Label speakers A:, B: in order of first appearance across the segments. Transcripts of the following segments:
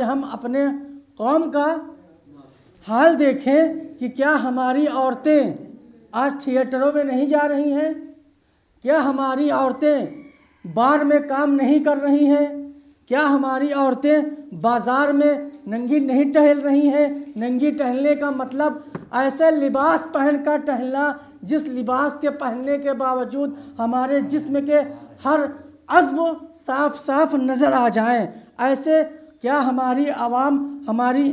A: ہم اپنے قوم کا حال دیکھیں کہ کیا ہماری عورتیں آج تھیٹروں میں نہیں جا رہی ہیں؟ کیا ہماری عورتیں بار میں کام نہیں کر رہی ہیں؟ کیا ہماری عورتیں بازار میں ننگی نہیں ٹہل رہی ہیں؟ ننگی ٹہلنے کا مطلب ایسے لباس پہن کر ٹہلنا جس لباس کے پہننے کے باوجود ہمارے جسم کے ہر عضو صاف صاف نظر آ جائیں۔ ایسے کیا ہماری عوام، ہماری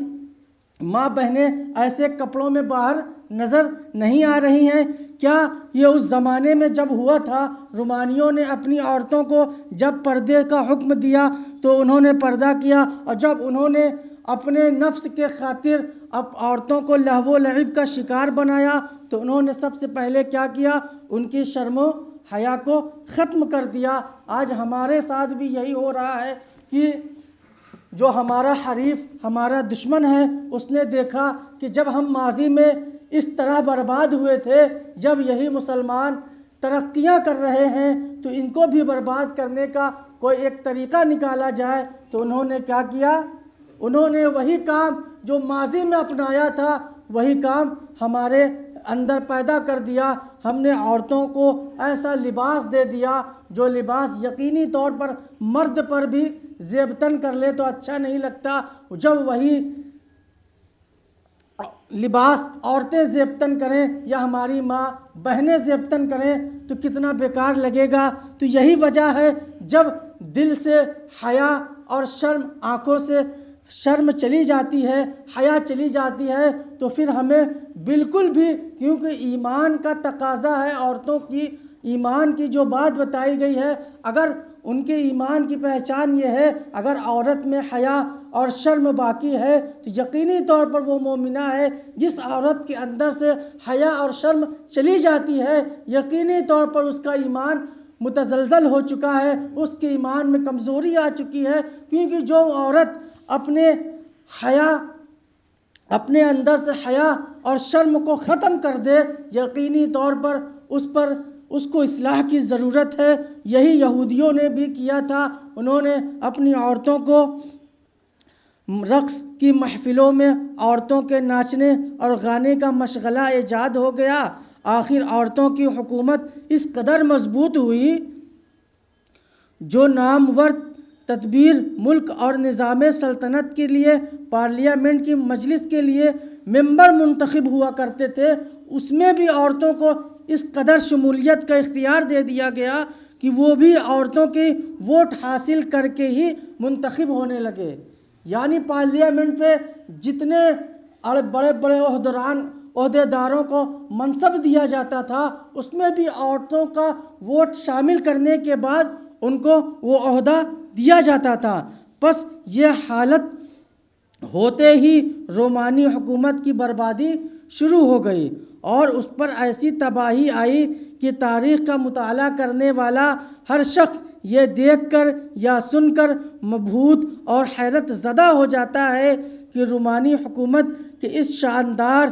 A: ماں بہنیں ایسے کپڑوں میں باہر نظر نہیں آ رہی ہیں؟ کیا یہ اس زمانے میں جب ہوا تھا، رومانیوں نے اپنی عورتوں کو جب پردے کا حکم دیا تو انہوں نے پردہ کیا، اور جب انہوں نے اپنے نفس کے خاطر اب عورتوں کو لہو و لعب کا شکار بنایا تو انہوں نے سب سے پہلے کیا کیا؟ ان کی شرم و حیا کو ختم کر دیا۔ آج ہمارے ساتھ بھی یہی ہو رہا ہے کہ جو ہمارا حریف، ہمارا دشمن ہے، اس نے دیکھا کہ جب ہم ماضی میں اس طرح برباد ہوئے تھے، جب یہی مسلمان ترقیاں کر رہے ہیں تو ان کو بھی برباد کرنے کا کوئی ایک طریقہ نکالا جائے، تو انہوں نے کیا کیا؟ انہوں نے وہی کام جو ماضی میں اپنایا تھا وہی کام ہمارے اندر پیدا کر دیا۔ ہم نے عورتوں کو ایسا لباس دے دیا جو لباس یقینی طور پر مرد پر بھی زیبتن کر لے تو اچھا نہیں لگتا، جب وہی لباس عورتیں زیبتن کریں یا ہماری ماں بہنیں زیبتن کریں تو کتنا بیکار لگے گا۔ تو یہی وجہ ہے جب دل سے حیا اور شرم، آنکھوں سے شرم چلی جاتی ہے، حیا چلی جاتی ہے، تو پھر ہمیں بالکل بھی، کیونکہ ایمان کا تقاضا ہے عورتوں کی، ایمان کی جو بات بتائی گئی ہے، اگر ان کے ایمان کی پہچان یہ ہے، اگر عورت میں حیا اور شرم باقی ہے تو یقینی طور پر وہ مومنہ ہے۔ جس عورت کے اندر سے حیا اور شرم چلی جاتی ہے یقینی طور پر اس کا ایمان متزلزل ہو چکا ہے، اس کے ایمان میں کمزوری آ چکی ہے، کیونکہ جو عورت اپنے اندر سے حیا اور شرم کو ختم کر دے یقینی طور پر اس کو اصلاح کی ضرورت ہے۔ یہی یہودیوں نے بھی کیا تھا، انہوں نے اپنی عورتوں کو رقص کی محفلوں میں عورتوں کے ناچنے اور گانے کا مشغلہ ایجاد ہو گیا۔ آخر عورتوں کی حکومت اس قدر مضبوط ہوئی، جو نامور تدبیر ملک اور نظام سلطنت کے لیے پارلیمنٹ کی مجلس کے لیے ممبر منتخب ہوا کرتے تھے، اس میں بھی عورتوں کو اس قدر شمولیت کا اختیار دے دیا گیا کہ وہ بھی عورتوں کی ووٹ حاصل کر کے ہی منتخب ہونے لگے۔ یعنی پارلیمنٹ پہ جتنے بڑے بڑے عہدیداروں کو منصب دیا جاتا تھا اس میں بھی عورتوں کا ووٹ شامل کرنے کے بعد ان کو وہ عہدہ دیا جاتا تھا۔ پس یہ حالت ہوتے ہی رومانی حکومت کی بربادی شروع ہو گئی اور اس پر ایسی تباہی آئی کہ تاریخ کا مطالعہ کرنے والا ہر شخص یہ دیکھ کر یا سن کر مبہوت اور حیرت زدہ ہو جاتا ہے کہ رومانی حکومت کے اس شاندار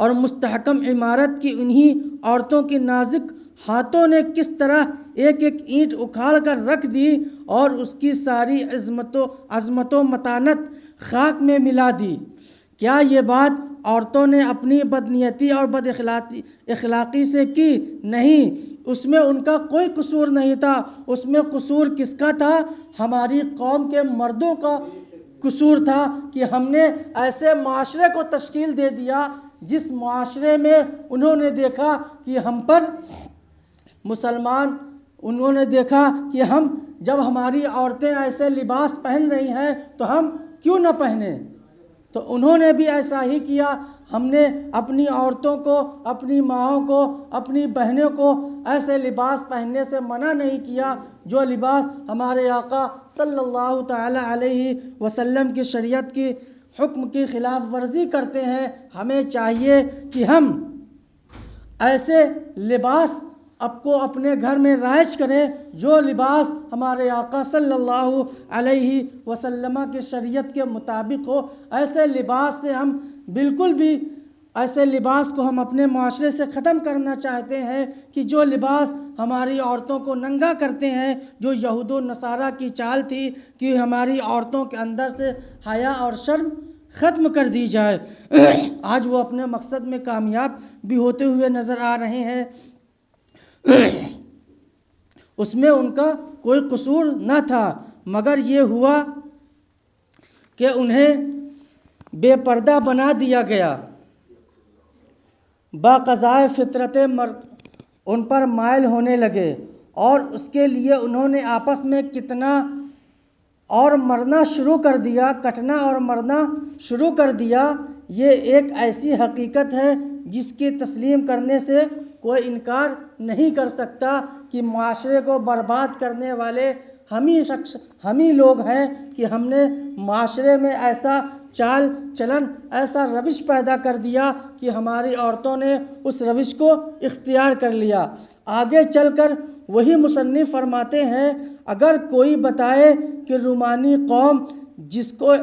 A: اور مستحکم عمارت کی انہی عورتوں کی نازک ہاتھوں نے کس طرح ایک ایک اینٹ اکھاڑ کر رکھ دی اور اس کی ساری عظمت و متانت خاک میں ملا دی۔ کیا یہ بات عورتوں نے اپنی بدنیتی اور بد اخلاقی سے کی؟ نہیں، اس میں ان کا کوئی قصور نہیں تھا۔ اس میں قصور کس کا تھا؟ ہماری قوم کے مردوں کا قصور تھا کہ ہم نے ایسے معاشرے کو تشکیل دے دیا جس معاشرے میں انہوں نے دیکھا کہ ہم پر مسلمان، انہوں نے دیکھا کہ جب ہماری عورتیں ایسے لباس پہن رہی ہیں تو ہم کیوں نہ پہنیں، تو انہوں نے بھی ایسا ہی کیا۔ ہم نے اپنی عورتوں کو، اپنی ماؤں کو، اپنی بہنوں کو ایسے لباس پہننے سے منع نہیں کیا جو لباس ہمارے آقا صلی اللہ تعالی علیہ وسلم کی شریعت کی حکم کی خلاف ورزی کرتے ہیں۔ ہمیں چاہیے کہ ہم ایسے لباس اپنے گھر میں رائج کریں جو لباس ہمارے آقا صلی اللہ علیہ وسلم کی شریعت کے مطابق ہو۔ ایسے لباس سے ہم بالکل بھی، ایسے لباس کو ہم اپنے معاشرے سے ختم کرنا چاہتے ہیں کہ جو لباس ہماری عورتوں کو ننگا کرتے ہیں، جو یہود و نصارہ کی چال تھی کہ ہماری عورتوں کے اندر سے حیا اور شرم ختم کر دی جائے۔ آج وہ اپنے مقصد میں کامیاب بھی ہوتے ہوئے نظر آ رہے ہیں۔ اس میں ان کا کوئی قصور نہ تھا، مگر یہ ہوا کہ انہیں بے پردہ بنا دیا گیا۔ باقضائے فطرت ان پر مائل ہونے لگے، اور اس کے لیے انہوں نے آپس میں کٹنا اور مرنا شروع کر دیا۔ یہ ایک ایسی حقیقت ہے جس کی تسلیم کرنے سے کوئی انکار نہیں کر سکتا کہ معاشرے کو برباد کرنے والے ہم ہی لوگ ہیں، کہ ہم نے معاشرے میں ایسا چال چلن، ایسا روش پیدا کر دیا کہ ہماری عورتوں نے اس روش کو اختیار کر لیا۔ آگے چل کر وہی مصنف فرماتے ہیں، اگر کوئی بتائے کہ رومانی قوم جس کو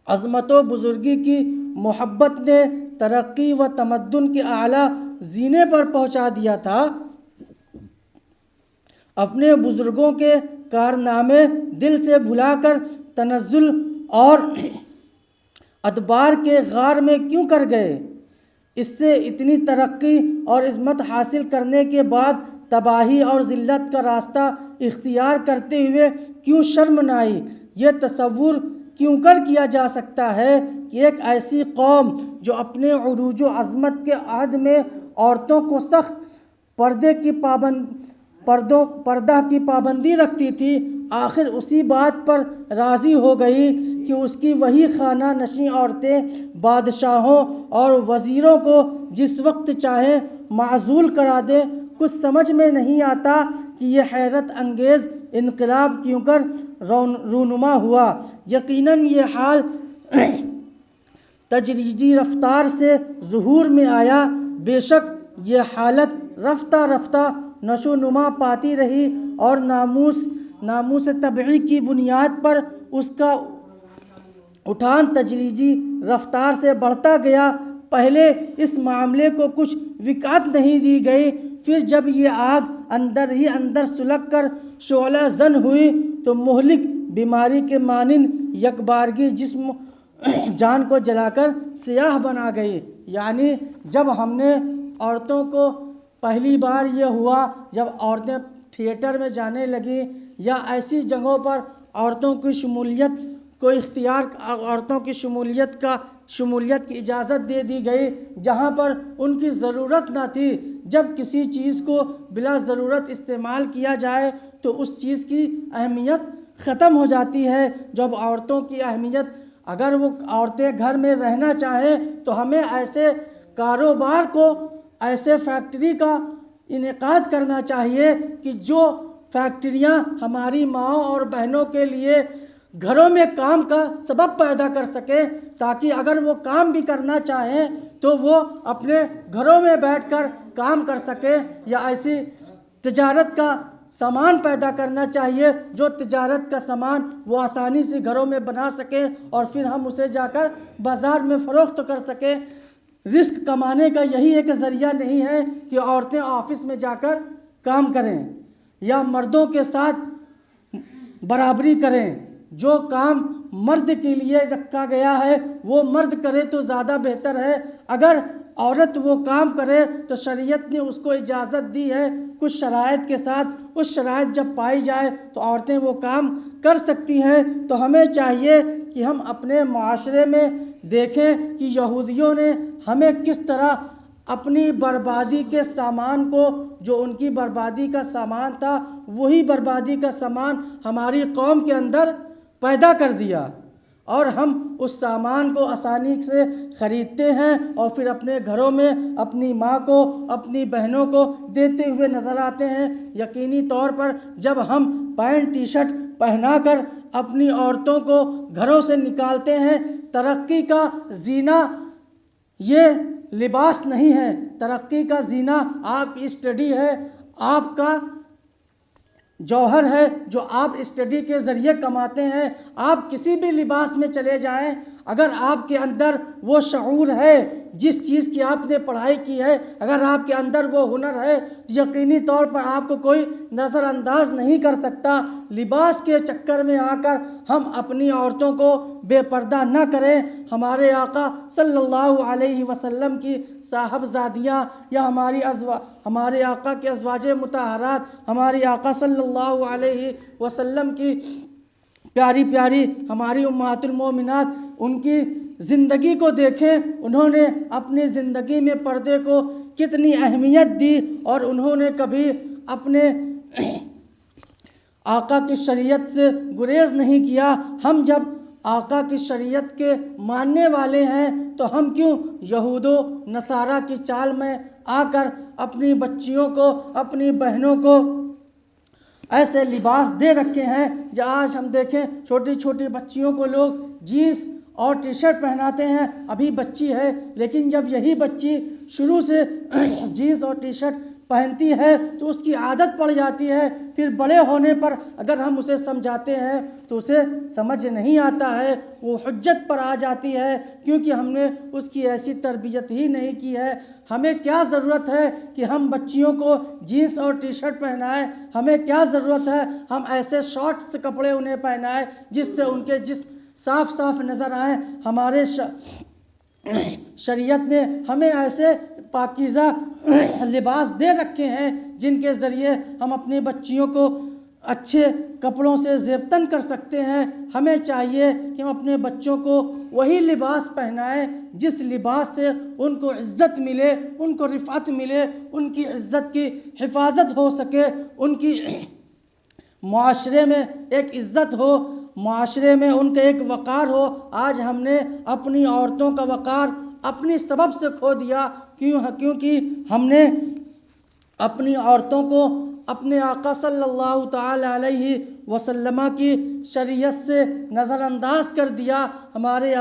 A: عظمت و بزرگی کی محبت نے ترقی و تمدن کے اعلیٰ زینے پر پہنچا دیا تھا، اپنے بزرگوں کے کارنامے دل سے بھلا کر تنزل اور ادبار کے غار میں کیوں کر گئے؟ اس سے اتنی ترقی اور عظمت حاصل کرنے کے بعد تباہی اور ذلت کا راستہ اختیار کرتے ہوئے کیوں شرم نہ آئی؟ یہ تصور کیوں کر کیا جا سکتا ہے کہ ایک ایسی قوم جو اپنے عروج و عظمت کے عہد میں عورتوں کو سخت پردہ کی پابندی رکھتی تھی، آخر اسی بات پر راضی ہو گئی کہ اس کی وہی خانہ نشین عورتیں بادشاہوں اور وزیروں کو جس وقت چاہیں معزول کرا دیں۔ کچھ سمجھ میں نہیں آتا کہ یہ حیرت انگیز انقلاب کیوں کر رونما ہوا۔ یقیناً یہ حال تدریجی رفتار سے ظہور میں آیا، بے شک یہ حالت رفتہ رفتہ نشو و نما پاتی رہی اور ناموس طبعی کی بنیاد پر اس کا اٹھان تدریجی رفتار سے بڑھتا گیا۔ پہلے اس معاملے کو کچھ وقعت نہیں دی گئی، پھر جب یہ آگ اندر ہی اندر سلگ کر شعلہ زن ہوئی تو مہلک بیماری کے مانند یکبارگی جان کو جلا کر سیاہ بنا گئی۔ یعنی جب ہم نے عورتوں کو پہلی بار یہ ہوا جب عورتیں تھیٹر میں جانے لگیں یا ایسی جگہوں پر عورتوں کی شمولیت کی اجازت دے دی گئی جہاں پر ان کی ضرورت نہ تھی۔ جب کسی چیز کو بلا ضرورت استعمال کیا جائے تو اس چیز کی اہمیت ختم ہو جاتی ہے۔ جب عورتوں کی اہمیت، اگر وہ عورتیں گھر میں رہنا چاہیں تو ہمیں ایسے کاروبار کو، ایسے فیکٹری کا انعقاد کرنا چاہیے کہ جو فیکٹریاں ہماری ماؤں اور بہنوں کے لیے گھروں میں کام کا سبب پیدا کر سکیں، تاکہ اگر وہ کام بھی کرنا چاہیں تو وہ اپنے گھروں میں بیٹھ کر کام کر سکیں، یا ایسی تجارت کا سامان پیدا کرنا چاہیے جو تجارت کا سامان وہ آسانی سے گھروں میں بنا سکیں اور پھر ہم اسے جا کر بازار میں فروخت کر سکیں۔ رزق کمانے کا یہی ایک ذریعہ نہیں ہے کہ عورتیں آفس میں جا کر کام کریں یا مردوں کے ساتھ برابری کریں۔ جو کام مرد کے لیے رکھا گیا ہے وہ مرد کرے تو زیادہ بہتر ہے۔ اگر عورت وہ کام کرے تو شریعت نے اس کو اجازت دی ہے کچھ شرائط کے ساتھ، اس شرائط جب پائی جائے تو عورتیں وہ کام کر سکتی ہیں۔ تو ہمیں چاہیے کہ ہم اپنے معاشرے میں دیکھیں کہ یہودیوں نے ہمیں کس طرح اپنی بربادی کے سامان کو، جو ان کی بربادی کا سامان تھا وہی بربادی کا سامان ہماری قوم کے اندر پیدا کر دیا، اور ہم اس سامان کو آسانی سے خریدتے ہیں اور پھر اپنے گھروں میں اپنی ماں کو، اپنی بہنوں کو دیتے ہوئے نظر آتے ہیں۔ یقینی طور پر جب ہم پینٹ ٹی شرٹ پہنا کر اپنی عورتوں کو گھروں سے نکالتے ہیں، ترقی کا زینہ یہ لباس نہیں ہے، ترقی کا زینہ آپ کی اسٹڈی ہے، آپ کا جوہر ہے جو آپ اسٹڈی کے ذریعے کماتے ہیں. آپ کسی بھی لباس میں چلے جائیں، اگر آپ کے اندر وہ شعور ہے جس چیز کی آپ نے پڑھائی کی ہے، اگر آپ کے اندر وہ ہنر ہے، یقینی طور پر آپ کو کوئی نظر انداز نہیں کر سکتا. لباس کے چکر میں آ کر ہم اپنی عورتوں کو بے پردہ نہ کریں. ہمارے آقا صلی اللہ علیہ وسلم کی صاحبزادیاں یا ہمارے آقا کے ازواج مطہرات، ہمارے آقا صلی اللہ علیہ وسلم کی پیاری پیاری ہماری امہات المومنات، ان کی زندگی کو دیکھیں. انہوں نے اپنی زندگی میں پردے کو کتنی اہمیت دی، اور انہوں نے کبھی اپنے آقا کی شریعت سے گریز نہیں کیا. ہم جب آقا کی شریعت کے ماننے والے ہیں تو ہم کیوں یہود و نصارہ کی چال میں آ کر اپنی بچیوں کو، اپنی بہنوں کو ایسے لباس دے رکھے ہیں. جو آج ہم دیکھیں چھوٹی چھوٹی بچیوں کو لوگ جینس اور ٹی شرٹ پہناتے ہیں. ابھی بچی ہے، لیکن جب یہی بچی شروع سے جینس اور ٹی شرٹ پہنتی ہے تو اس کی عادت پڑ جاتی ہے. پھر بڑے ہونے پر اگر ہم اسے سمجھاتے ہیں تو اسے سمجھ نہیں آتا ہے، وہ حجت پر آ جاتی ہے، کیونکہ ہم نے اس کی ایسی تربیت ہی نہیں کی ہے. ہمیں کیا ضرورت ہے کہ ہم بچیوں کو جینس اور ٹی شرٹ پہنائیں؟ ہمیں کیا ضرورت ہے ہم ایسے شارٹس کپڑے انہیں پہنائیں جس سے ان کے جسم صاف صاف نظر آئیں؟ ہمارے شریعت نے ہمیں ایسے پاکیزہ لباس دے رکھے ہیں جن کے ذریعے ہم اپنی بچیوں کو اچھے کپڑوں سے زیبتن کر سکتے ہیں. ہمیں چاہیے کہ ہم اپنے بچوں کو وہی لباس پہنائیں جس لباس سے ان کو عزت ملے، ان کو رفعت ملے، ان کی عزت کی حفاظت ہو سکے، ان کی معاشرے میں ایک عزت ہو، معاشرے میں ان کا ایک وقار ہو. آج ہم نے اپنی عورتوں کا وقار اپنی سبب سے کھو دیا. کیونکہ ہم نے اپنی عورتوں کو اپنے آقا صلی اللہ تعالی علیہ وسلم کی شریعت سے نظر انداز کر دیا. ہمارے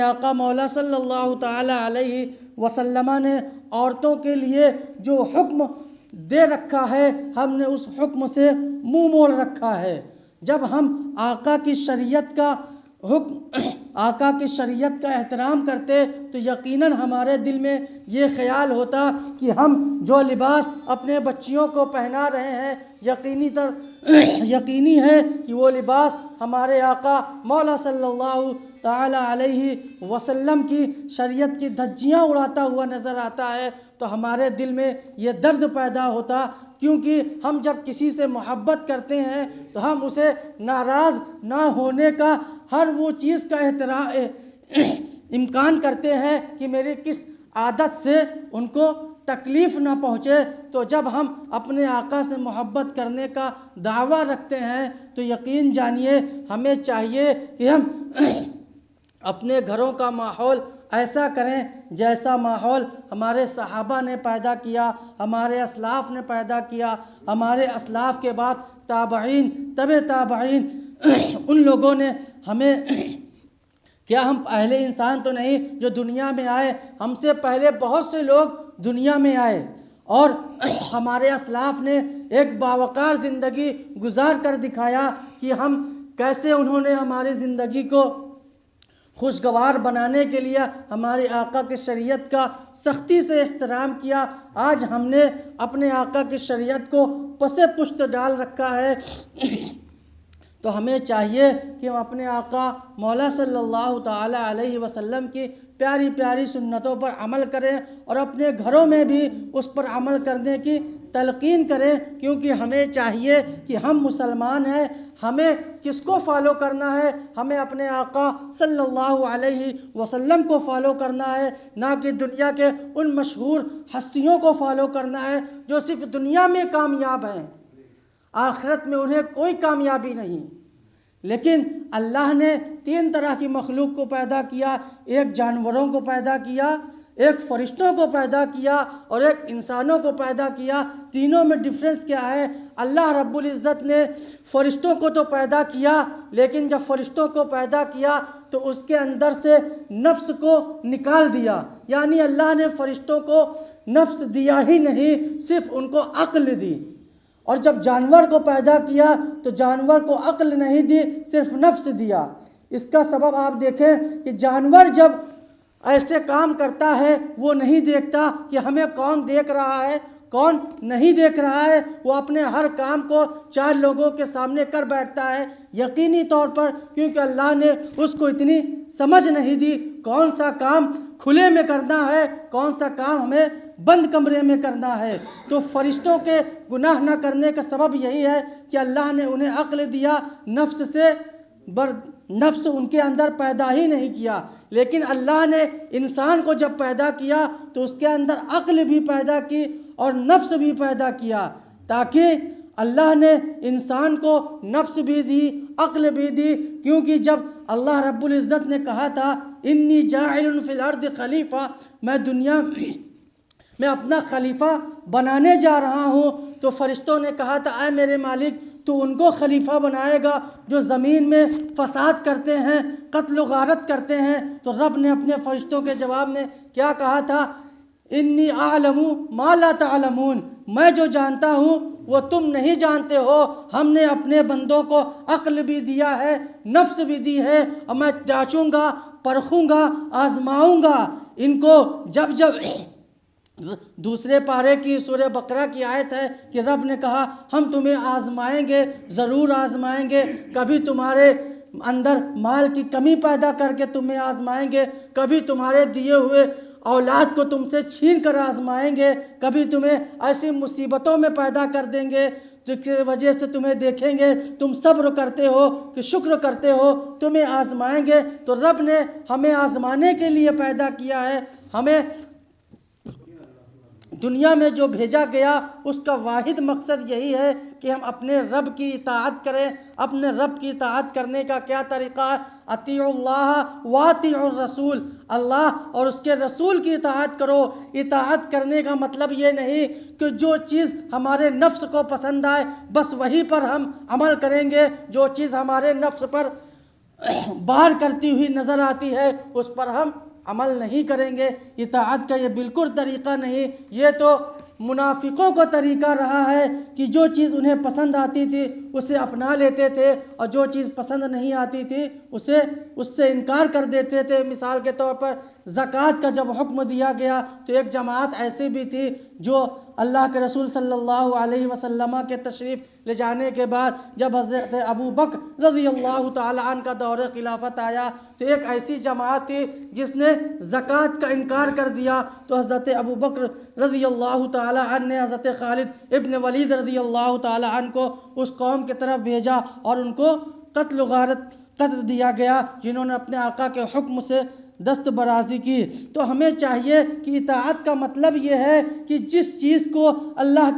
A: آقا مولا صلی اللہ تعالی علیہ وسلم نے عورتوں کے لیے جو حکم دے رکھا ہے، ہم نے اس حکم سے منہ موڑ رکھا ہے. جب ہم آقا کی شریعت کا احترام کرتے تو یقیناً ہمارے دل میں یہ خیال ہوتا کہ ہم جو لباس اپنے بچیوں کو پہنا رہے ہیں یقینی ہے کہ وہ لباس ہمارے آقا مولا صلی اللہ تعالی علیہ وسلم کی شریعت کی دھجیاں اڑاتا ہوا نظر آتا ہے. تو ہمارے دل میں یہ درد پیدا ہوتا، کیونکہ ہم جب کسی سے محبت کرتے ہیں تو ہم اسے ناراض نہ ہونے کا ہر وہ چیز کا امکان کرتے ہیں کہ میری کس عادت سے ان کو تکلیف نہ پہنچے. تو جب ہم اپنے آقا سے محبت کرنے کا دعویٰ رکھتے ہیں تو یقین جانیے ہمیں چاہیے کہ ہم اپنے گھروں کا ماحول ایسا کریں جیسا ماحول ہمارے صحابہ نے پیدا کیا، ہمارے اسلاف نے پیدا کیا. ہمارے اسلاف کے بعد تابعین، تابعین ان لوگوں نے ہمیں، کیا ہم پہلے انسان تو نہیں جو دنیا میں آئے؟ ہم سے پہلے بہت سے لوگ دنیا میں آئے، اور ہمارے اسلاف نے ایک باوقار زندگی گزار کر دکھایا کہ ہم کیسے انہوں نے ہماری زندگی کو خوشگوار بنانے کے لیے ہمارے آقا کی شریعت کا سختی سے احترام کیا. آج ہم نے اپنے آقا کی شریعت کو پس پشت ڈال رکھا ہے. تو ہمیں چاہیے کہ ہم اپنے آقا مولا صلی اللہ تعالی علیہ وسلم کی پیاری پیاری سنتوں پر عمل کریں اور اپنے گھروں میں بھی اس پر عمل کرنے کی تلقین کریں. کیونکہ ہمیں چاہیے کہ ہم مسلمان ہیں، ہمیں کس کو فالو کرنا ہے؟ ہمیں اپنے آقا صلی اللہ علیہ وسلم کو فالو کرنا ہے، نہ کہ دنیا کے ان مشہور ہستیوں کو فالو کرنا ہے جو صرف دنیا میں کامیاب ہیں، آخرت میں انہیں کوئی کامیابی نہیں. لیکن اللہ نے 3 طرح کی مخلوق کو پیدا کیا، ایک جانوروں کو پیدا کیا، ایک فرشتوں کو پیدا کیا اور ایک انسانوں کو پیدا کیا. تینوں میں ڈفرنس کیا ہے؟ اللہ رب العزت نے فرشتوں کو تو پیدا کیا، لیکن جب فرشتوں کو پیدا کیا تو اس کے اندر سے نفس کو نکال دیا. یعنی اللہ نے فرشتوں کو نفس دیا ہی نہیں، صرف ان کو عقل دی. اور جب جانور کو پیدا کیا تو جانور کو عقل نہیں دی، صرف نفس دیا۔ اس کا سبب آپ دیکھیں کہ جانور جب ایسے کام کرتا ہے وہ نہیں دیکھتا کہ ہمیں کون دیکھ رہا ہے کون نہیں دیکھ رہا ہے، وہ اپنے ہر کام کو 4 لوگوں کے سامنے کر بیٹھتا ہے یقینی طور پر، کیونکہ اللہ نے اس کو اتنی سمجھ نہیں دی کون سا کام کھلے میں کرنا ہے، کون سا کام ہمیں بند کمرے میں کرنا ہے۔ تو فرشتوں کے گناہ نہ کرنے کا سبب یہی ہے کہ اللہ نے انہیں عقل دیا، نفس ان کے اندر پیدا ہی نہیں کیا۔ لیکن اللہ نے انسان کو جب پیدا کیا تو اس کے اندر عقل بھی پیدا کی اور نفس بھی پیدا کیا، تاکہ اللہ نے انسان کو نفس بھی دی، عقل بھی دی، کیونکہ جب اللہ رب العزت نے کہا تھا انی جاعل فی الارض خلیفہ، میں دنیا میں اپنا خلیفہ بنانے جا رہا ہوں، تو فرشتوں نے کہا تھا اے میرے مالک تو ان کو خلیفہ بنائے گا جو زمین میں فساد کرتے ہیں، قتل و غارت کرتے ہیں۔ تو رب نے اپنے فرشتوں کے جواب میں کیا کہا تھا؟ انی اعلم ما لا تعلمون، میں جو جانتا ہوں وہ تم نہیں جانتے ہو۔ ہم نے اپنے بندوں کو عقل بھی دیا ہے، نفس بھی دی ہے، اور میں جانچوں گا، پرکھوں گا، آزماؤں گا ان کو۔ جب دوسرے پارے کی سورہ بقرہ کی آیت ہے کہ رب نے کہا ہم تمہیں آزمائیں گے، ضرور آزمائیں گے، کبھی تمہارے اندر مال کی کمی پیدا کر کے تمہیں آزمائیں گے، کبھی تمہارے دیے ہوئے اولاد کو تم سے چھین کر آزمائیں گے، کبھی تمہیں ایسی مصیبتوں میں پیدا کر دیں گے جس کی وجہ سے تمہیں دیکھیں گے تم صبر کرتے ہو کہ شکر کرتے ہو، تمہیں آزمائیں گے۔ تو رب نے ہمیں آزمانے کے لیے پیدا کیا ہے، ہمیں دنیا میں جو بھیجا گیا اس کا واحد مقصد یہی ہے کہ ہم اپنے رب کی اطاعت کریں۔ اپنے رب کی اطاعت کرنے کا کیا طریقہ ہے؟ اطیعوا اللہ واطیعوا الرسول، اللہ اور اس کے رسول کی اطاعت کرو۔ اطاعت کرنے کا مطلب یہ نہیں کہ جو چیز ہمارے نفس کو پسند آئے بس وہی پر ہم عمل کریں گے، جو چیز ہمارے نفس پر بار کرتی ہوئی نظر آتی ہے اس پر ہم عمل نہیں کریں گے۔ اطاعت کا یہ بالکل طریقہ نہیں، یہ تو منافقوں کا طریقہ رہا ہے کہ جو چیز انہیں پسند آتی تھی اسے اپنا لیتے تھے، اور جو چیز پسند نہیں آتی تھی اس سے انکار کر دیتے تھے۔ مثال کے طور پر زکوٰۃ کا جب حکم دیا گیا تو ایک جماعت ایسی بھی تھی جو اللہ کے رسول صلی اللہ علیہ وسلم کے تشریف لے جانے کے بعد جب حضرت ابو بکر رضی اللہ تعالی عنہ کا دور خلافت آیا تو ایک ایسی جماعت تھی جس نے زکوٰۃ کا انکار کر دیا، تو حضرت ابو بکر رضی اللہ تعالی عنہ نے حضرت خالد ابن ولید رضی اللہ تعالی عنہ کو اس قوم کی طرف بھیجا اور ان کو قتل و غارت کر دیا گیا جنہوں نے اپنے آقا کے حکم سے دست برازی کی۔ تو ہمیں چاہیے کہ اطاعت کا مطلب یہ ہے کہ جس چیز کو اللہ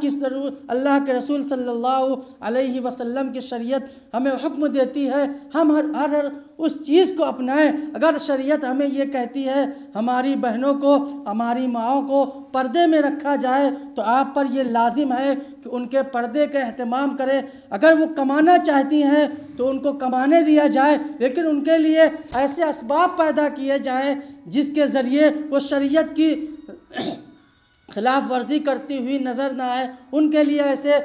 A: کے رسول صلی اللہ علیہ وسلم کی شریعت ہمیں حکم دیتی ہے ہم ہر اس چیز کو اپنائیں۔ اگر شریعت ہمیں یہ کہتی ہے ہماری بہنوں کو، ہماری ماؤں کو پردے میں رکھا جائے تو آپ پر یہ لازم ہے کہ ان کے پردے کا اہتمام کریں۔ اگر وہ کمانا چاہتی ہیں تو ان کو کمانے دیا جائے، لیکن ان کے لیے ایسے اسباب پیدا کیے جائیں جس کے ذریعے وہ شریعت کی خلاف ورزی کرتی ہوئی نظر نہ آئے۔ ان کے لیے ایسے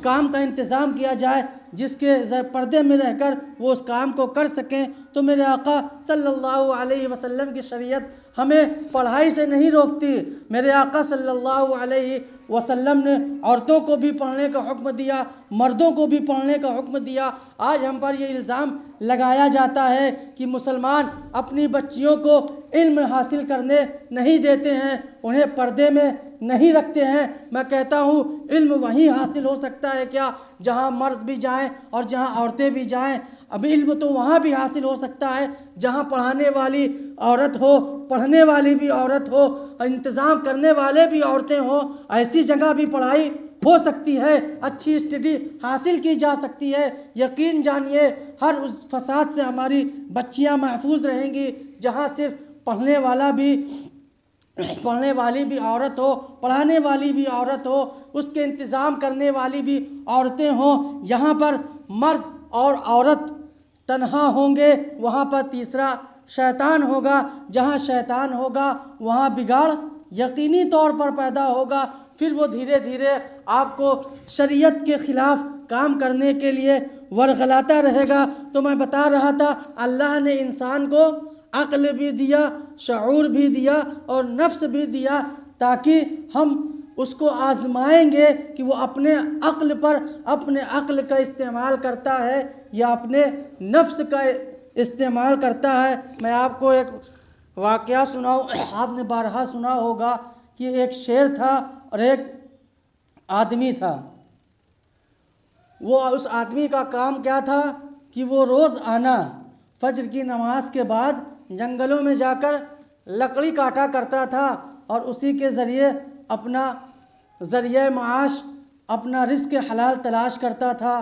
A: کام کا انتظام کیا جائے جس کے پردے میں رہ کر وہ اس کام کو کر سکیں۔ تو میرے آقا صلی اللہ علیہ وسلم کی شریعت ہمیں پڑھائی سے نہیں روکتی۔ میرے آقا صلی اللہ علیہ وسلم نے عورتوں کو بھی پڑھنے کا حکم دیا، مردوں کو بھی پڑھنے کا حکم دیا۔ آج ہم پر یہ الزام لگایا جاتا ہے کہ مسلمان اپنی بچیوں کو علم حاصل کرنے نہیں دیتے ہیں، انہیں پردے میں نہیں رکھتے ہیں۔ میں کہتا ہوں علم وہیں حاصل ہو سکتا ہے کیا جہاں مرد بھی جائیں اور جہاں عورتیں بھی جائیں۔ اب علم تو وہاں بھی حاصل ہو سکتا ہے جہاں پڑھانے والی عورت ہو، پڑھنے والی بھی عورت ہو، انتظام کرنے والے بھی عورتیں ہوں، ایسی جگہ بھی پڑھائی ہو سکتی ہے، اچھی اسٹڈی حاصل کی جا سکتی ہے۔ یقین جانیے ہر اس فساد سے ہماری بچیاں محفوظ رہیں گی جہاں صرف پڑھنے والی بھی عورت ہو، پڑھانے والی بھی عورت ہو، اس کے انتظام کرنے والی بھی عورتیں ہوں۔ یہاں پر مرد اور عورت تنہا ہوں گے وہاں پر تیسرا شیطان ہوگا، جہاں شیطان ہوگا وہاں بگاڑ یقینی طور پر پیدا ہوگا، پھر وہ دھیرے دھیرے آپ کو شریعت کے خلاف کام کرنے کے لیے ورغلاتا رہے گا۔ تو میں بتا رہا تھا اللہ نے انسان کو عقل بھی دیا، شعور بھی دیا اور نفس بھی دیا، تاکہ ہم اس کو آزمائیں گے کہ وہ اپنے عقل کا استعمال کرتا ہے یا اپنے نفس کا استعمال کرتا ہے۔ میں آپ کو ایک واقعہ سناؤں، آپ نے بارہا سنا ہوگا کہ ایک شیر تھا اور ایک آدمی تھا۔ وہ اس آدمی کا کام کیا تھا کہ وہ روز آنا فجر کی نماز کے بعد جنگلوں میں جا کر لکڑی کاٹا کرتا تھا اور اسی کے ذریعے اپنا ذریعہ معاش، اپنا رزق حلال تلاش کرتا تھا۔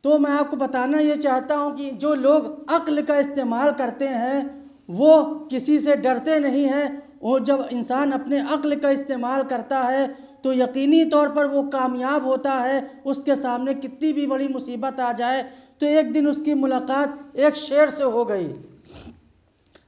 A: تو میں آپ کو بتانا یہ چاہتا ہوں کہ جو لوگ عقل کا استعمال کرتے ہیں وہ کسی سے ڈرتے نہیں ہیں، اور جب انسان اپنے عقل کا استعمال کرتا ہے تو یقینی طور پر وہ کامیاب ہوتا ہے۔ اس کے سامنے کتنی بھی بڑی مصیبت آ جائے تو ایک دن اس کی ملاقات ایک شیر سے ہو گئی۔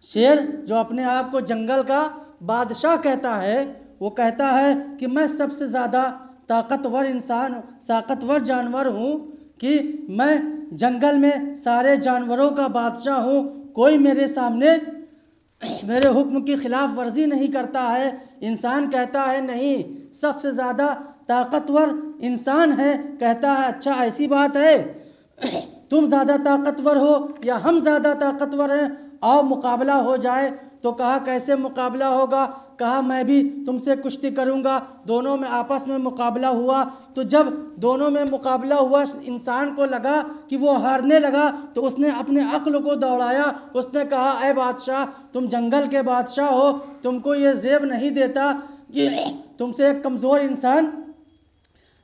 A: شیر جو اپنے آپ کو جنگل کا بادشاہ کہتا ہے، وہ کہتا ہے کہ میں سب سے زیادہ طاقتور جانور ہوں، کہ میں جنگل میں سارے جانوروں کا بادشاہ ہوں، کوئی میرے سامنے میرے حکم کی خلاف ورزی نہیں کرتا ہے۔ انسان کہتا ہے نہیں، سب سے زیادہ طاقتور انسان ہے۔ کہتا ہے اچھا ایسی بات ہے، تم زیادہ طاقتور ہو یا ہم زیادہ طاقتور ہیں، آؤ مقابلہ ہو جائے۔ تو کہا کیسے مقابلہ ہوگا؟ کہا میں بھی تم سے کشتی کروں گا۔ دونوں میں آپس میں مقابلہ ہوا۔ تو جب دونوں میں مقابلہ ہوا، انسان کو لگا کہ وہ ہارنے لگا، تو اس نے اپنے عقل کو دوڑایا۔ اس نے کہا اے بادشاہ، تم جنگل کے بادشاہ ہو، تم کو یہ زیب نہیں دیتا کہ تم سے ایک کمزور انسان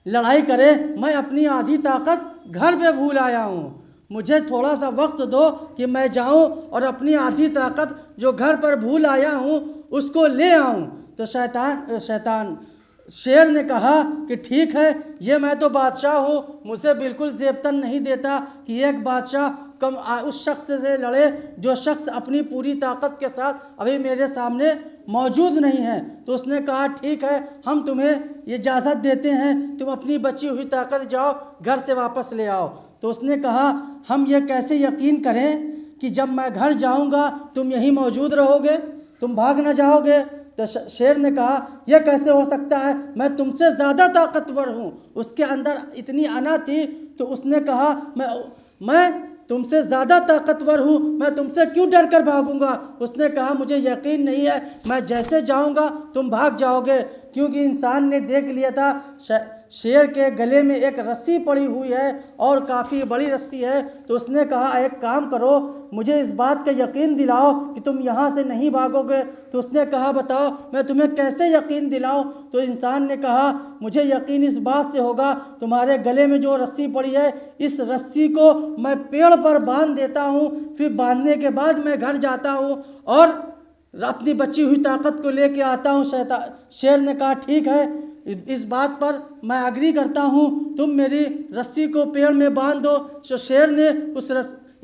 A: لڑائی کرے۔ میں اپنی آدھی طاقت گھر پہ بھول آیا ہوں، مجھے تھوڑا سا وقت دو کہ میں جاؤں اور اپنی آدھی طاقت جو گھر پر بھول آیا ہوں اس کو لے آؤں۔ تو شیر نے کہا کہ ٹھیک ہے، یہ میں تو بادشاہ ہوں، مجھے بالکل زیبتن نہیں دیتا کہ ایک بادشاہ اس شخص سے لڑے جو شخص اپنی پوری طاقت کے ساتھ ابھی میرے سامنے موجود نہیں ہے۔ تو اس نے کہا ٹھیک ہے، ہم تمہیں یہ اجازت دیتے ہیں، تم اپنی بچی ہوئی طاقت جاؤ گھر سے واپس لے آؤ۔ تو اس نے کہا ہم یہ کیسے یقین کریں کہ جب میں گھر جاؤں گا تم یہیں موجود رہو گے، تم بھاگ نہ جاؤ گے؟ تو شیر نے کہا یہ کیسے ہو سکتا ہے، میں تم سے زیادہ طاقتور ہوں۔ اس کے اندر اتنی انا تھی، تو اس نے کہا میں تم سے زیادہ طاقتور ہوں، میں تم سے کیوں ڈر کر بھاگوں گا؟ اس نے کہا مجھے یقین نہیں ہے، میں جیسے جاؤں گا تم بھاگ جاؤ گے۔ کیونکہ انسان نے دیکھ لیا تھا شیر کے گلے میں ایک رسی پڑی ہوئی ہے اور کافی بڑی رسی ہے۔ تو اس نے کہا ایک کام کرو، مجھے اس بات کا یقین دلاؤ کہ تم یہاں سے نہیں بھاگو گے۔ تو اس نے کہا بتاؤ میں تمہیں کیسے یقین دلاؤں؟ تو انسان نے کہا مجھے یقین اس بات سے ہوگا، تمہارے گلے میں جو رسی پڑی ہے اس رسی کو میں پیڑ پر باندھ دیتا ہوں، پھر باندھنے کے بعد میں گھر جاتا ہوں اور اپنی بچی ہوئی طاقت کو لے کے آتا ہوں۔ شیر نے کہا ٹھیک ہے، اس بات پر میں اگری کرتا ہوں، تم میری رسی کو پیڑ میں باندھ دو۔ تو شیر نے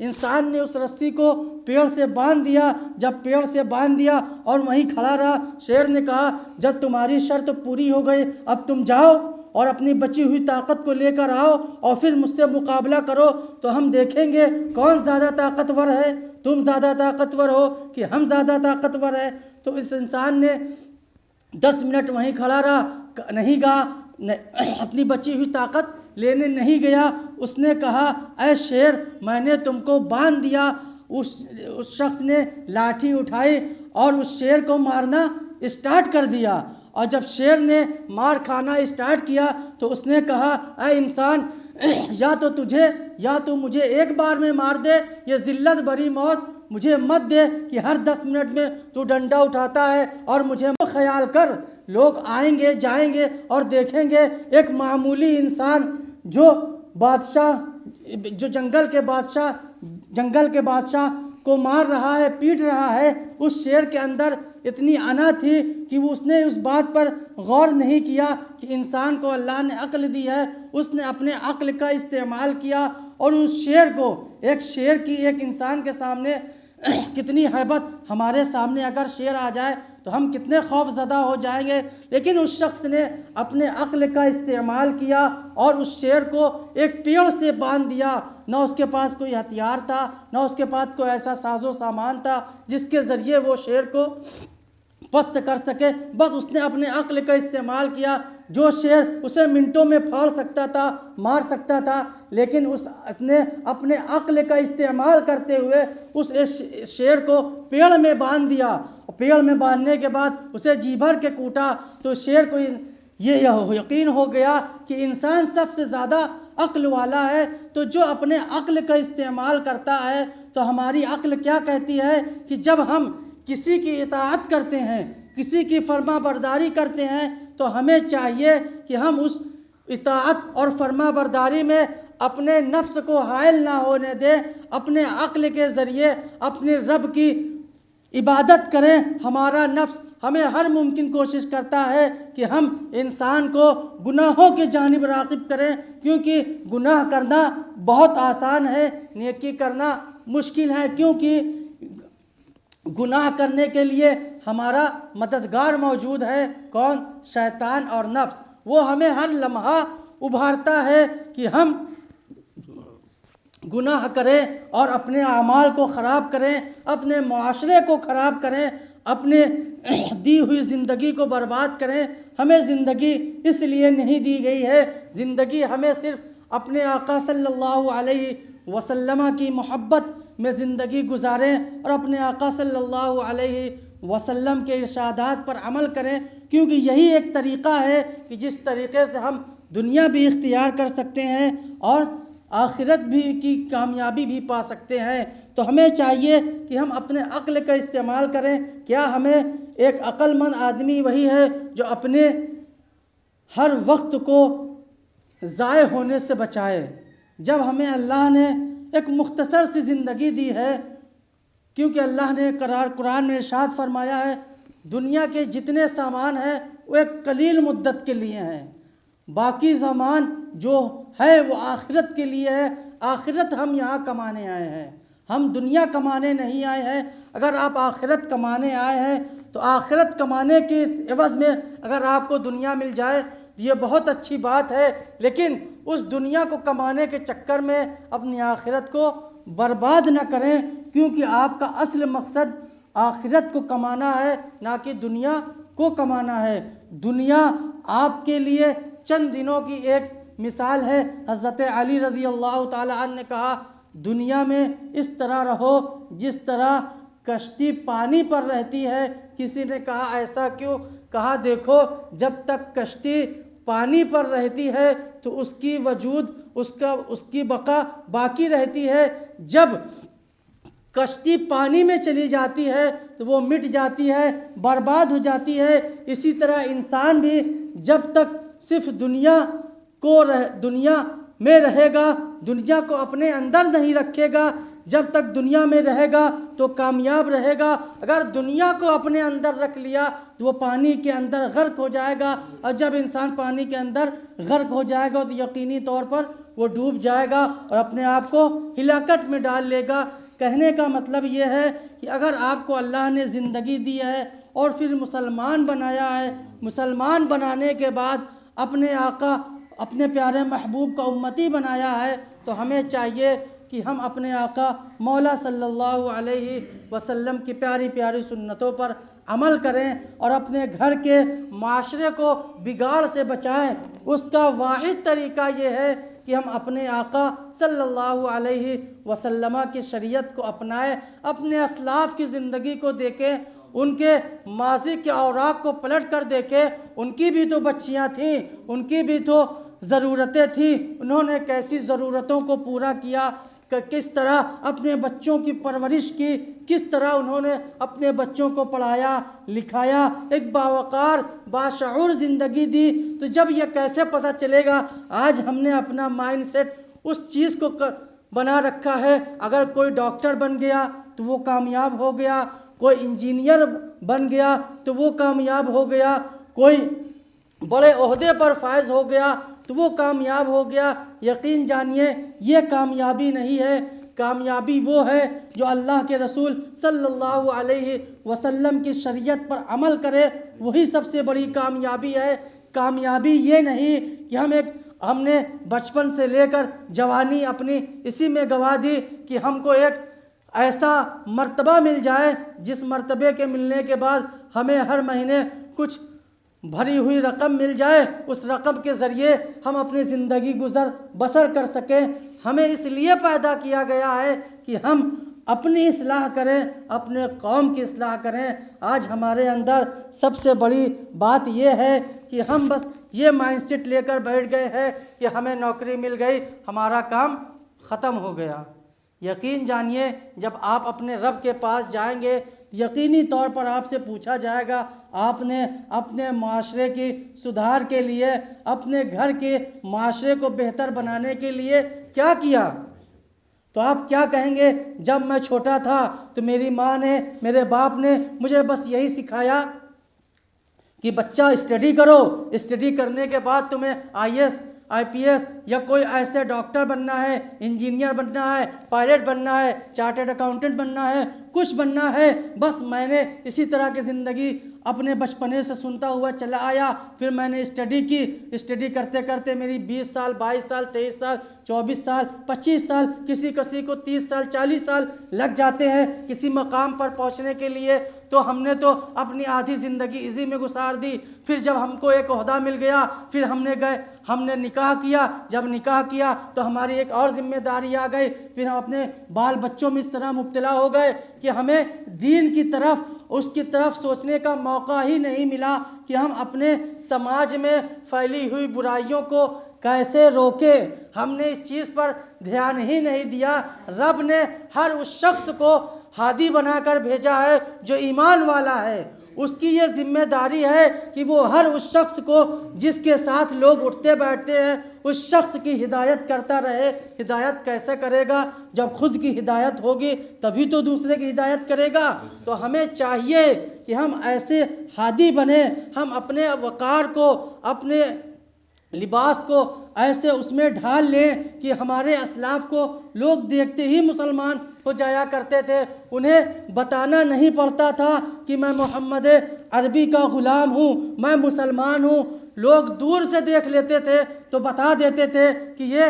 A: انسان نے اس رسی کو پیڑ سے باندھ دیا۔ جب پیڑ سے باندھ دیا اور وہیں کھڑا رہا، شیر نے کہا جب تمہاری شرط پوری ہو گئی اب تم جاؤ اور اپنی بچی ہوئی طاقت کو لے کر آؤ اور پھر مجھ سے مقابلہ کرو، تو ہم دیکھیں گے کون زیادہ طاقتور ہے، تم زیادہ طاقتور ہو کہ ہم زیادہ طاقتور ہیں۔ تو اس انسان نے 10 منٹ وہیں کھڑا رہا، نہیں گا، اپنی بچی ہوئی طاقت لینے نہیں گیا۔ اس نے کہا اے شیر میں نے تم کو باندھ دیا۔ اس شخص نے لاٹھی اٹھائی اور اس شیر کو مارنا اسٹارٹ کر دیا، اور جب شیر نے مار کھانا اسٹارٹ کیا تو اس نے کہا اے انسان، یا تو مجھے ایک بار میں مار دے، یہ ذلت بری موت مجھے مت دے کہ ہر 10 منٹ میں تو ڈنڈا اٹھاتا ہے اور مجھے خیال کر لوگ آئیں گے جائیں گے اور دیکھیں گے ایک معمولی انسان جو جنگل کے بادشاہ کو مار رہا ہے، پیٹ رہا ہے۔ اس شیر کے اندر اتنی انا تھی کہ اس نے اس بات پر غور نہیں کیا کہ انسان کو اللہ نے عقل دی ہے، اس نے اپنے عقل کا استعمال کیا اور اس شیر کو ایک انسان کے سامنے کتنی ہیبت ہمارے سامنے اگر شیر آ جائے تو ہم کتنے خوف زدہ ہو جائیں گے، لیکن اس شخص نے اپنے عقل کا استعمال کیا اور اس شیر کو ایک پیڑ سے باندھ دیا۔ نہ اس کے پاس کوئی ہتھیار تھا، نہ اس کے پاس کوئی ایسا ساز و سامان تھا جس کے ذریعے وہ شیر کو پست کر سکے، بس اس نے اپنے عقل کا استعمال کیا۔ جو شیر اسے منٹوں میں پھاڑ سکتا تھا، مار سکتا تھا، لیکن اس نے اپنے عقل کا استعمال کرتے ہوئے اس شیر کو پیڑ میں باندھ دیا۔ پیڑ میں باندھنے کے بعد اسے جی بھر کے کوٹا تو شیر کو یہ یقین ہو گیا کہ انسان سب سے زیادہ عقل والا ہے، تو جو اپنے عقل کا استعمال کرتا ہے تو ہماری عقل کیا کہتی ہے کہ جب ہم کسی کی اطاعت کرتے ہیں، کسی کی فرما برداری کرتے ہیں تو ہمیں چاہیے کہ ہم اس اطاعت اور فرما برداری میں اپنے نفس کو حائل نہ ہونے دیں، اپنے عقل کے ذریعے اپنے رب کی عبادت کریں۔ ہمارا نفس ہمیں ہر ممکن کوشش کرتا ہے کہ ہم انسان کو گناہوں کی جانب راغب کریں، کیونکہ گناہ کرنا بہت آسان ہے، نیکی کرنا مشکل ہے، کیونکہ گناہ کرنے کے لیے ہمارا مددگار موجود ہے، کون؟ شیطان اور نفس۔ وہ ہمیں ہر لمحہ ابھارتا ہے کہ ہم گناہ کریں اور اپنے اعمال کو خراب کریں، اپنے معاشرے کو خراب کریں، اپنے دی ہوئی زندگی کو برباد کریں۔ ہمیں زندگی اس لیے نہیں دی گئی ہے، زندگی ہمیں صرف اپنے آقا صلی اللہ علیہ وسلم کی محبت میں زندگی گزاریں اور اپنے آقا صلی اللہ علیہ وسلم کے ارشادات پر عمل کریں، کیونکہ یہی ایک طریقہ ہے کہ جس طریقے سے ہم دنیا بھی اختیار کر سکتے ہیں اور آخرت بھی کی کامیابی بھی پا سکتے ہیں۔ تو ہمیں چاہیے کہ ہم اپنے عقل کا استعمال کریں۔ کیا ہمیں ایک عقل مند آدمی وہی ہے جو اپنے ہر وقت کو ضائع ہونے سے بچائے؟ جب ہمیں اللہ نے ایک مختصر سی زندگی دی ہے، کیونکہ اللہ نے قرآن میں ارشاد فرمایا ہے دنیا کے جتنے سامان ہیں وہ ایک قلیل مدت کے لیے ہیں، باقی سامان جو ہے وہ آخرت کے لیے ہے۔ آخرت ہم یہاں کمانے آئے ہیں، ہم دنیا کمانے نہیں آئے ہیں۔ اگر آپ آخرت کمانے آئے ہیں تو آخرت کمانے کے عوض میں اگر آپ کو دنیا مل جائے یہ بہت اچھی بات ہے، لیکن اس دنیا کو کمانے کے چکر میں اپنی آخرت کو برباد نہ کریں، کیونکہ آپ کا اصل مقصد آخرت کو کمانا ہے، نہ کہ دنیا کو کمانا ہے۔ دنیا آپ کے لیے چند دنوں کی ایک مثال ہے۔ حضرت علی رضی اللہ تعالی عنہ نے کہا دنیا میں اس طرح رہو جس طرح کشتی پانی پر رہتی ہے۔ کسی نے کہا ایسا کیوں؟ کہا دیکھو جب تک کشتی پانی پر رہتی ہے تو اس کی وجود اس کی بقا باقی رہتی ہے، جب کشتی پانی میں چلی جاتی ہے تو وہ مٹ جاتی ہے، برباد ہو جاتی ہے۔ اسی طرح انسان بھی جب تک صرف دنیا میں رہے گا، دنیا کو اپنے اندر نہیں رکھے گا، جب تک دنیا میں رہے گا تو کامیاب رہے گا۔ اگر دنیا کو اپنے اندر رکھ لیا تو وہ پانی کے اندر غرق ہو جائے گا، اور جب انسان پانی کے اندر غرق ہو جائے گا تو یقینی طور پر وہ ڈوب جائے گا اور اپنے آپ کو ہلاکت میں ڈال لے گا۔ کہنے کا مطلب یہ ہے کہ اگر آپ کو اللہ نے زندگی دی ہے اور پھر مسلمان بنایا ہے، مسلمان بنانے کے بعد اپنے آقا اپنے پیارے محبوب کا امتی بنایا ہے، تو ہمیں چاہیے کہ ہم اپنے آقا مولا صلی اللہ علیہ وسلم کی پیاری پیاری سنتوں پر عمل کریں اور اپنے گھر کے معاشرے کو بگاڑ سے بچائیں۔ اس کا واحد طریقہ یہ ہے کہ ہم اپنے آقا صلی اللہ علیہ وسلم کی شریعت کو اپنائیں، اپنے اسلاف کی زندگی کو دیکھیں، ان کے ماضی کے اوراق کو پلٹ کر دیکھیں۔ ان کی بھی تو بچیاں تھیں، ان کی بھی تو ضرورتیں تھیں، انہوں نے کیسی ضرورتوں کو پورا کیا، کہ کس طرح اپنے بچوں کی پرورش کی، کس طرح انہوں نے اپنے بچوں کو پڑھایا لکھایا، ایک باوقار باشعور زندگی دی۔ تو جب یہ کیسے پتہ چلے گا؟ آج ہم نے اپنا مائنڈ سیٹ اس چیز کو بنا رکھا ہے، اگر کوئی ڈاکٹر بن گیا تو وہ کامیاب ہو گیا، کوئی انجینئر بن گیا تو وہ کامیاب ہو گیا، کوئی بڑے عہدے پر فائز ہو گیا تو وہ کامیاب ہو گیا۔ یقین جانیے یہ کامیابی نہیں ہے، کامیابی وہ ہے جو اللہ کے رسول صلی اللہ علیہ وسلم کی شریعت پر عمل کرے، وہی سب سے بڑی کامیابی ہے۔ کامیابی یہ نہیں کہ ہم نے بچپن سے لے کر جوانی اپنی اسی میں گوا دی کہ ہم کو ایک ایسا مرتبہ مل جائے جس مرتبے کے ملنے کے بعد ہمیں ہر مہینے کچھ بھری ہوئی رقم مل جائے، اس رقم کے ذریعے ہم اپنی زندگی بسر کر سکیں۔ ہمیں اس لیے پیدا کیا گیا ہے کہ ہم اپنی اصلاح کریں، اپنے قوم کی اصلاح کریں۔ آج ہمارے اندر سب سے بڑی بات یہ ہے کہ ہم بس یہ مائنڈ سیٹ لے کر بیٹھ گئے ہیں کہ ہمیں نوکری مل گئی، ہمارا کام ختم ہو گیا۔ یقین جانیے جب آپ اپنے رب کے پاس جائیں گے، یقینی طور پر آپ سے پوچھا جائے گا آپ نے اپنے معاشرے کی سدھار کے لیے، اپنے گھر کے معاشرے کو بہتر بنانے کے لیے کیا کیا؟ تو آپ کیا کہیں گے؟ جب میں چھوٹا تھا تو میری ماں نے، میرے باپ نے مجھے بس یہی سکھایا کہ بچہ اسٹڈی کرو، اسٹڈی کرنے کے بعد تمہیں IAS IPS یا کوئی ایسے ڈاکٹر بننا ہے، انجینئر بننا ہے، پائلٹ بننا ہے، چارٹرڈ اکاؤنٹنٹ بننا ہے، کچھ بننا ہے۔ بس میں نے اسی طرح کی زندگی اپنے بچپنے سے سنتا ہوا چلا آیا۔ پھر میں نے اسٹڈی کی، اسٹڈی کرتے کرتے میری 20 سال 22 سال 23 سال 24 سال 25 سال کسی کو 30 سال 40 سال لگ جاتے ہیں کسی مقام پر پہنچنے کے لیے۔ تو ہم نے تو اپنی آدھی زندگی اسی میں گزار دی۔ پھر جب ہم کو ایک عہدہ مل گیا، پھر ہم نے نکاح کیا۔ جب نکاح کیا تو ہماری ایک اور ذمہ داری آ گئی۔ پھر ہم اپنے بال بچوں میں اس طرح مبتلا ہو گئے کہ ہمیں دین کی طرف، اس کی طرف سوچنے کا موقع ہی نہیں ملا کہ ہم اپنے سماج میں پھیلی ہوئی برائیوں کو کیسے روکے۔ ہم نے اس چیز پر دھیان ہی نہیں دیا۔ رب نے ہر اس شخص کو ہادی بنا کر بھیجا ہے جو ایمان والا ہے۔ اس کی یہ ذمہ داری ہے کہ وہ ہر اس شخص کو جس کے ساتھ لوگ اٹھتے بیٹھتے ہیں اس شخص کی ہدایت کرتا رہے۔ ہدایت کیسے کرے گا؟ جب خود کی ہدایت ہوگی تبھی تو دوسرے کی ہدایت کرے گا۔ تو ہمیں چاہیے کہ ہم ایسے ہادی بنیں، ہم اپنے وقار کو، اپنے لباس کو ایسے اس میں ڈھال لیں کہ ہمارے اسلاف کو لوگ دیکھتے ہی مسلمان ہو جایا کرتے تھے۔ انہیں بتانا نہیں پڑتا تھا کہ میں محمد عربی کا غلام ہوں، میں مسلمان ہوں۔ لوگ دور سے دیکھ لیتے تھے تو بتا دیتے تھے کہ یہ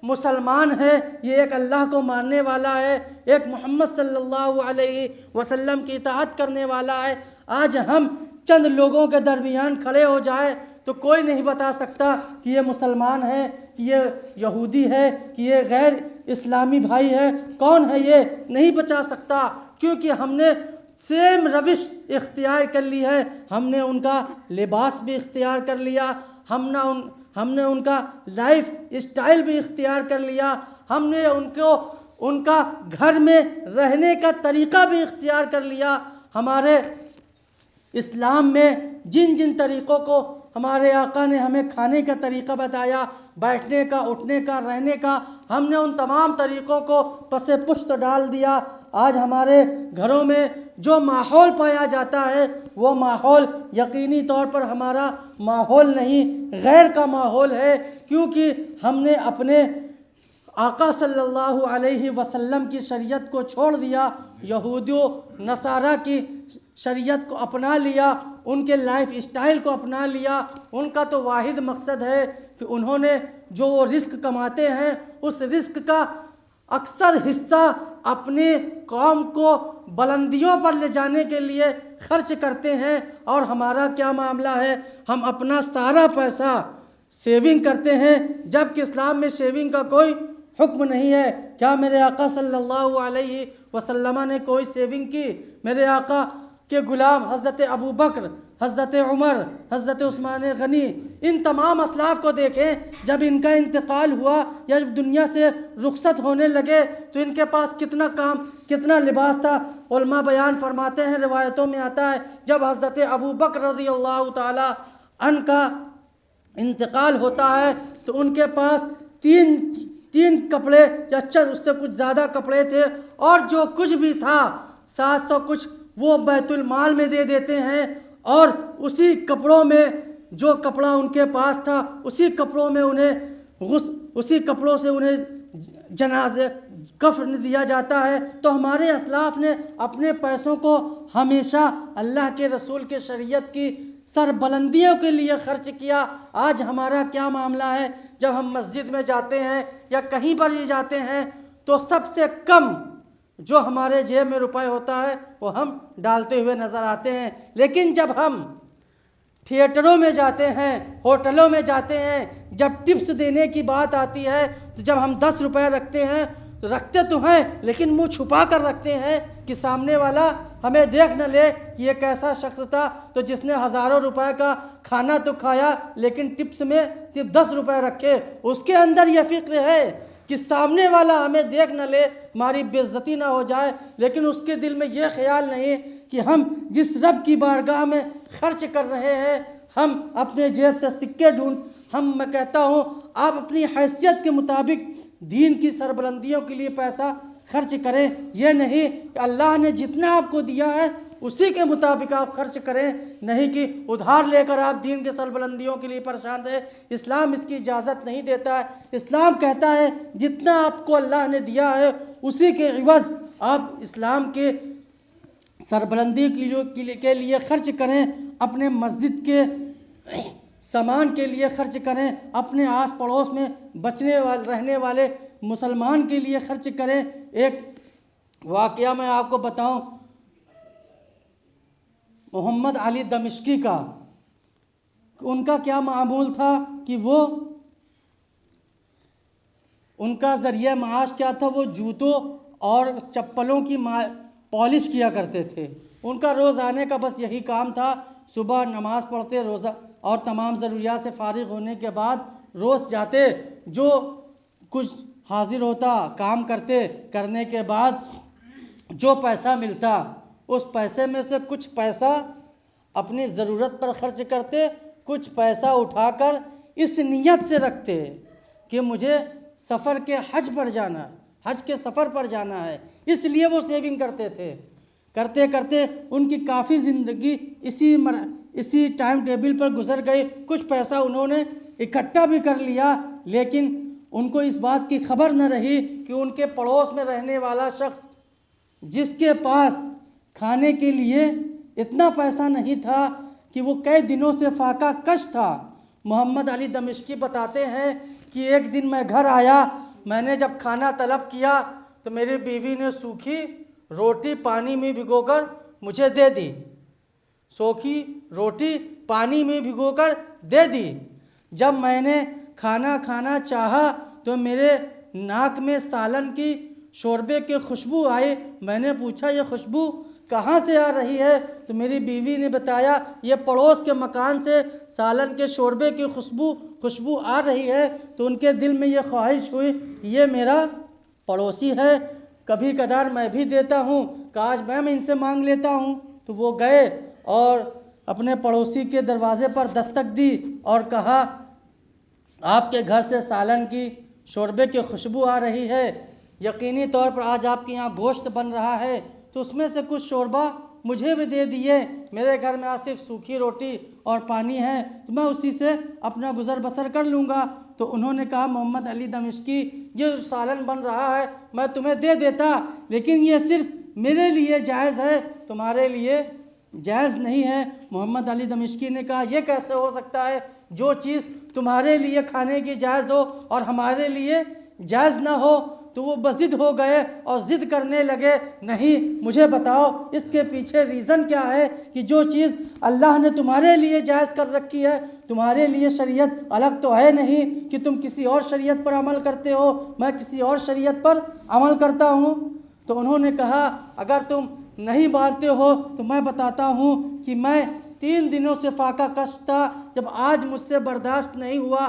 A: مسلمان ہے، یہ ایک اللہ کو ماننے والا ہے، ایک محمد صلی اللہ علیہ وسلم کی اطاعت کرنے والا ہے۔ آج ہم چند لوگوں کے درمیان کھڑے ہو جائے تو کوئی نہیں بتا سکتا کہ یہ مسلمان ہے، کہ یہ یہودی ہے، کہ یہ غیر اسلامی بھائی ہے، کون ہے یہ نہیں بچا سکتا، کیونکہ ہم نے سیم روش اختیار کر لی ہے۔ ہم نے ان کا لباس بھی اختیار کر لیا، ہم نے ان کا لائف اسٹائل بھی اختیار کر لیا، ہم نے ان کا گھر میں رہنے کا طریقہ بھی اختیار کر لیا۔ ہمارے اسلام میں جن جن طریقوں کو ہمارے آقا نے ہمیں کھانے کا طریقہ بتایا، بیٹھنے کا، اٹھنے کا، رہنے کا، ہم نے ان تمام طریقوں کو پس پشت ڈال دیا۔ آج ہمارے گھروں میں جو ماحول پایا جاتا ہے وہ ماحول یقینی طور پر ہمارا ماحول نہیں، غیر کا ماحول ہے، کیونکہ ہم نے اپنے آقا صلی اللہ علیہ وسلم کی شریعت کو چھوڑ دیا، یہودیوں نصارہ کی شریعت کو اپنا لیا، ان کے لائف اسٹائل کو اپنا لیا۔ ان کا تو واحد مقصد ہے کہ انہوں نے جو وہ رزق کماتے ہیں اس رزق کا اکثر حصہ اپنی قوم کو بلندیوں پر لے جانے کے لیے خرچ کرتے ہیں۔ اور ہمارا کیا معاملہ ہے؟ ہم اپنا سارا پیسہ سیونگ کرتے ہیں، جبکہ اسلام میں سیونگ کا کوئی حکم نہیں ہے۔ کیا میرے آقا صلی اللہ علیہ وسلم نے کوئی سیونگ کی؟ میرے آقا کے غلام حضرت ابو بکر، حضرت عمر، حضرت عثمان غنی، ان تمام اسلاف کو دیکھیں، جب ان کا انتقال ہوا یا جب دنیا سے رخصت ہونے لگے تو ان کے پاس کتنا کام، کتنا لباس تھا۔ علماء بیان فرماتے ہیں، روایتوں میں آتا ہے، جب حضرت ابو بکر رضی اللہ تعالی عنہ کا انتقال ہوتا ہے تو ان کے پاس تین کپڑے یا چند اس سے کچھ زیادہ کپڑے تھے، اور جو کچھ بھی تھا 700 کچھ وہ بیت المال میں دے دیتے ہیں، اور اسی کپڑوں میں جو کپڑا ان کے پاس تھا اسی کپڑوں سے انہیں کفن دیا جاتا ہے، تو ہمارے اسلاف نے اپنے پیسوں کو ہمیشہ اللہ کے رسول کے شریعت کی سربلندیوں کے لیے خرچ کیا۔ آج ہمارا کیا معاملہ ہے؟ جب ہم مسجد میں جاتے ہیں یا کہیں پر بھی جاتے ہیں تو سب سے کم جو ہمارے جیب میں روپے ہوتا ہے وہ ہم ڈالتے ہوئے نظر آتے ہیں، لیکن جب ہم تھیٹروں میں جاتے ہیں، ہوٹلوں میں جاتے ہیں، جب ٹپس دینے کی بات آتی ہے تو جب ہم 10 روپے رکھتے ہیں تو رکھتے تو ہیں لیکن منہ چھپا کر رکھتے ہیں کہ سامنے والا ہمیں دیکھ نہ لے کہ یہ کیسا شخص تھا تو جس نے ہزاروں روپے کا کھانا تو کھایا لیکن ٹپس میں 10 روپے رکھے۔ اس کے اندر یہ فکر ہے کہ سامنے والا ہمیں دیکھ نہ لے، ہماری بے عزتی نہ ہو جائے، لیکن اس کے دل میں یہ خیال نہیں کہ ہم جس رب کی بارگاہ میں خرچ کر رہے ہیں، ہم اپنے جیب سے سکے میں کہتا ہوں آپ اپنی حیثیت کے مطابق دین کی سربلندیوں کے لیے پیسہ خرچ کریں، یہ نہیں کہ اللہ نے جتنا آپ کو دیا ہے اسی کے مطابق آپ خرچ کریں، نہیں کہ ادھار لے کر آپ دین کے سربلندیوں کے لیے پریشان رہیں۔ اسلام اس کی اجازت نہیں دیتا ہے۔ اسلام کہتا ہے جتنا آپ کو اللہ نے دیا ہے اسی کے عوض آپ اسلام کے سربلندی کے لیے خرچ کریں، اپنے مسجد کے سامان کے لیے خرچ کریں، اپنے آس پڑوس میں رہنے والے مسلمان کے لیے خرچ کریں۔ ایک واقعہ میں آپ کو بتاؤں محمد علی دمشقی کا، ان کا کیا معمول تھا کہ وہ ان کا ذریعہ معاش کیا تھا، وہ جوتوں اور چپلوں کی پالش کیا کرتے تھے۔ ان کا روز آنے کا بس یہی کام تھا، صبح نماز پڑھتے روزہ اور تمام ضروریات سے فارغ ہونے کے بعد روز جاتے، جو کچھ حاضر ہوتا کام کرنے کے بعد جو پیسہ ملتا اس پیسے میں سے کچھ پیسہ اپنی ضرورت پر خرچ کرتے، کچھ پیسہ اٹھا کر اس نیت سے رکھتے کہ مجھے سفر کے حج کے سفر پر جانا ہے، اس لیے وہ سیونگ کرتے تھے۔ کرتے کرتے ان کی کافی زندگی اسی ٹائم ٹیبل پر گزر گئی، کچھ پیسہ انہوں نے اکٹھا بھی کر لیا، لیکن ان کو اس بات کی خبر نہ رہی کہ ان کے پڑوس میں رہنے والا شخص جس کے پاس کھانے کے لیے اتنا پیسہ نہیں تھا کہ وہ کئی دنوں سے فاقہ کش تھا۔ محمد علی دمشقی بتاتے ہیں کہ ایک دن میں گھر آیا، میں نے جب کھانا طلب کیا تو میری بیوی نے سوکھی روٹی پانی میں بھگو کر مجھے دے دی، سوکھی روٹی پانی میں بھگو کر دے دی۔ جب میں نے کھانا کھانا چاہا تو میرے ناک میں سالن کی شوربے کی خوشبو آئی، میں نے پوچھا یہ خوشبو کہاں سے آ رہی ہے تو میری بیوی نے بتایا یہ پڑوس کے مکان سے سالن کے شوربے کی خوشبو آ رہی ہے۔ تو ان کے دل میں یہ خواہش ہوئی یہ میرا پڑوسی ہے، کبھی کبھار میں بھی دیتا ہوں، کاش میں ان سے مانگ لیتا ہوں۔ تو وہ گئے اور اپنے پڑوسی کے دروازے پر دستک دی اور کہا آپ کے گھر سے سالن کی شوربے کی خوشبو آ رہی ہے، یقینی طور پر آج آپ کے یہاں گوشت بن رہا ہے، تو اس میں سے کچھ شوربہ مجھے بھی دے دیے، میرے گھر میں آج صرف سوکھی روٹی اور پانی ہے تو میں اسی سے اپنا گزر بسر کر لوں گا۔ تو انہوں نے کہا محمد علی دمشقی یہ سالن بن رہا ہے میں تمہیں دے دیتا، لیکن یہ صرف میرے لیے جائز ہے، تمہارے لیے جائز نہیں ہے۔ محمد علی دمشقی نے کہا یہ کیسے ہو سکتا ہے، جو چیز تمہارے لیے کھانے کی جائز ہو اور ہمارے لیے جائز نہ ہو؟ تو وہ بضد ہو گئے اور ضد کرنے لگے، نہیں مجھے بتاؤ اس کے پیچھے ریزن کیا ہے کہ جو چیز اللہ نے تمہارے لیے جائز کر رکھی ہے، تمہارے لیے شریعت الگ تو ہے نہیں کہ تم کسی اور شریعت پر عمل کرتے ہو، میں کسی اور شریعت پر عمل کرتا ہوں۔ تو انہوں نے کہا اگر تم نہیں مانتے ہو تو میں بتاتا ہوں کہ میں 3 دنوں سے فاقہ کش تھا، جب آج مجھ سے برداشت نہیں ہوا،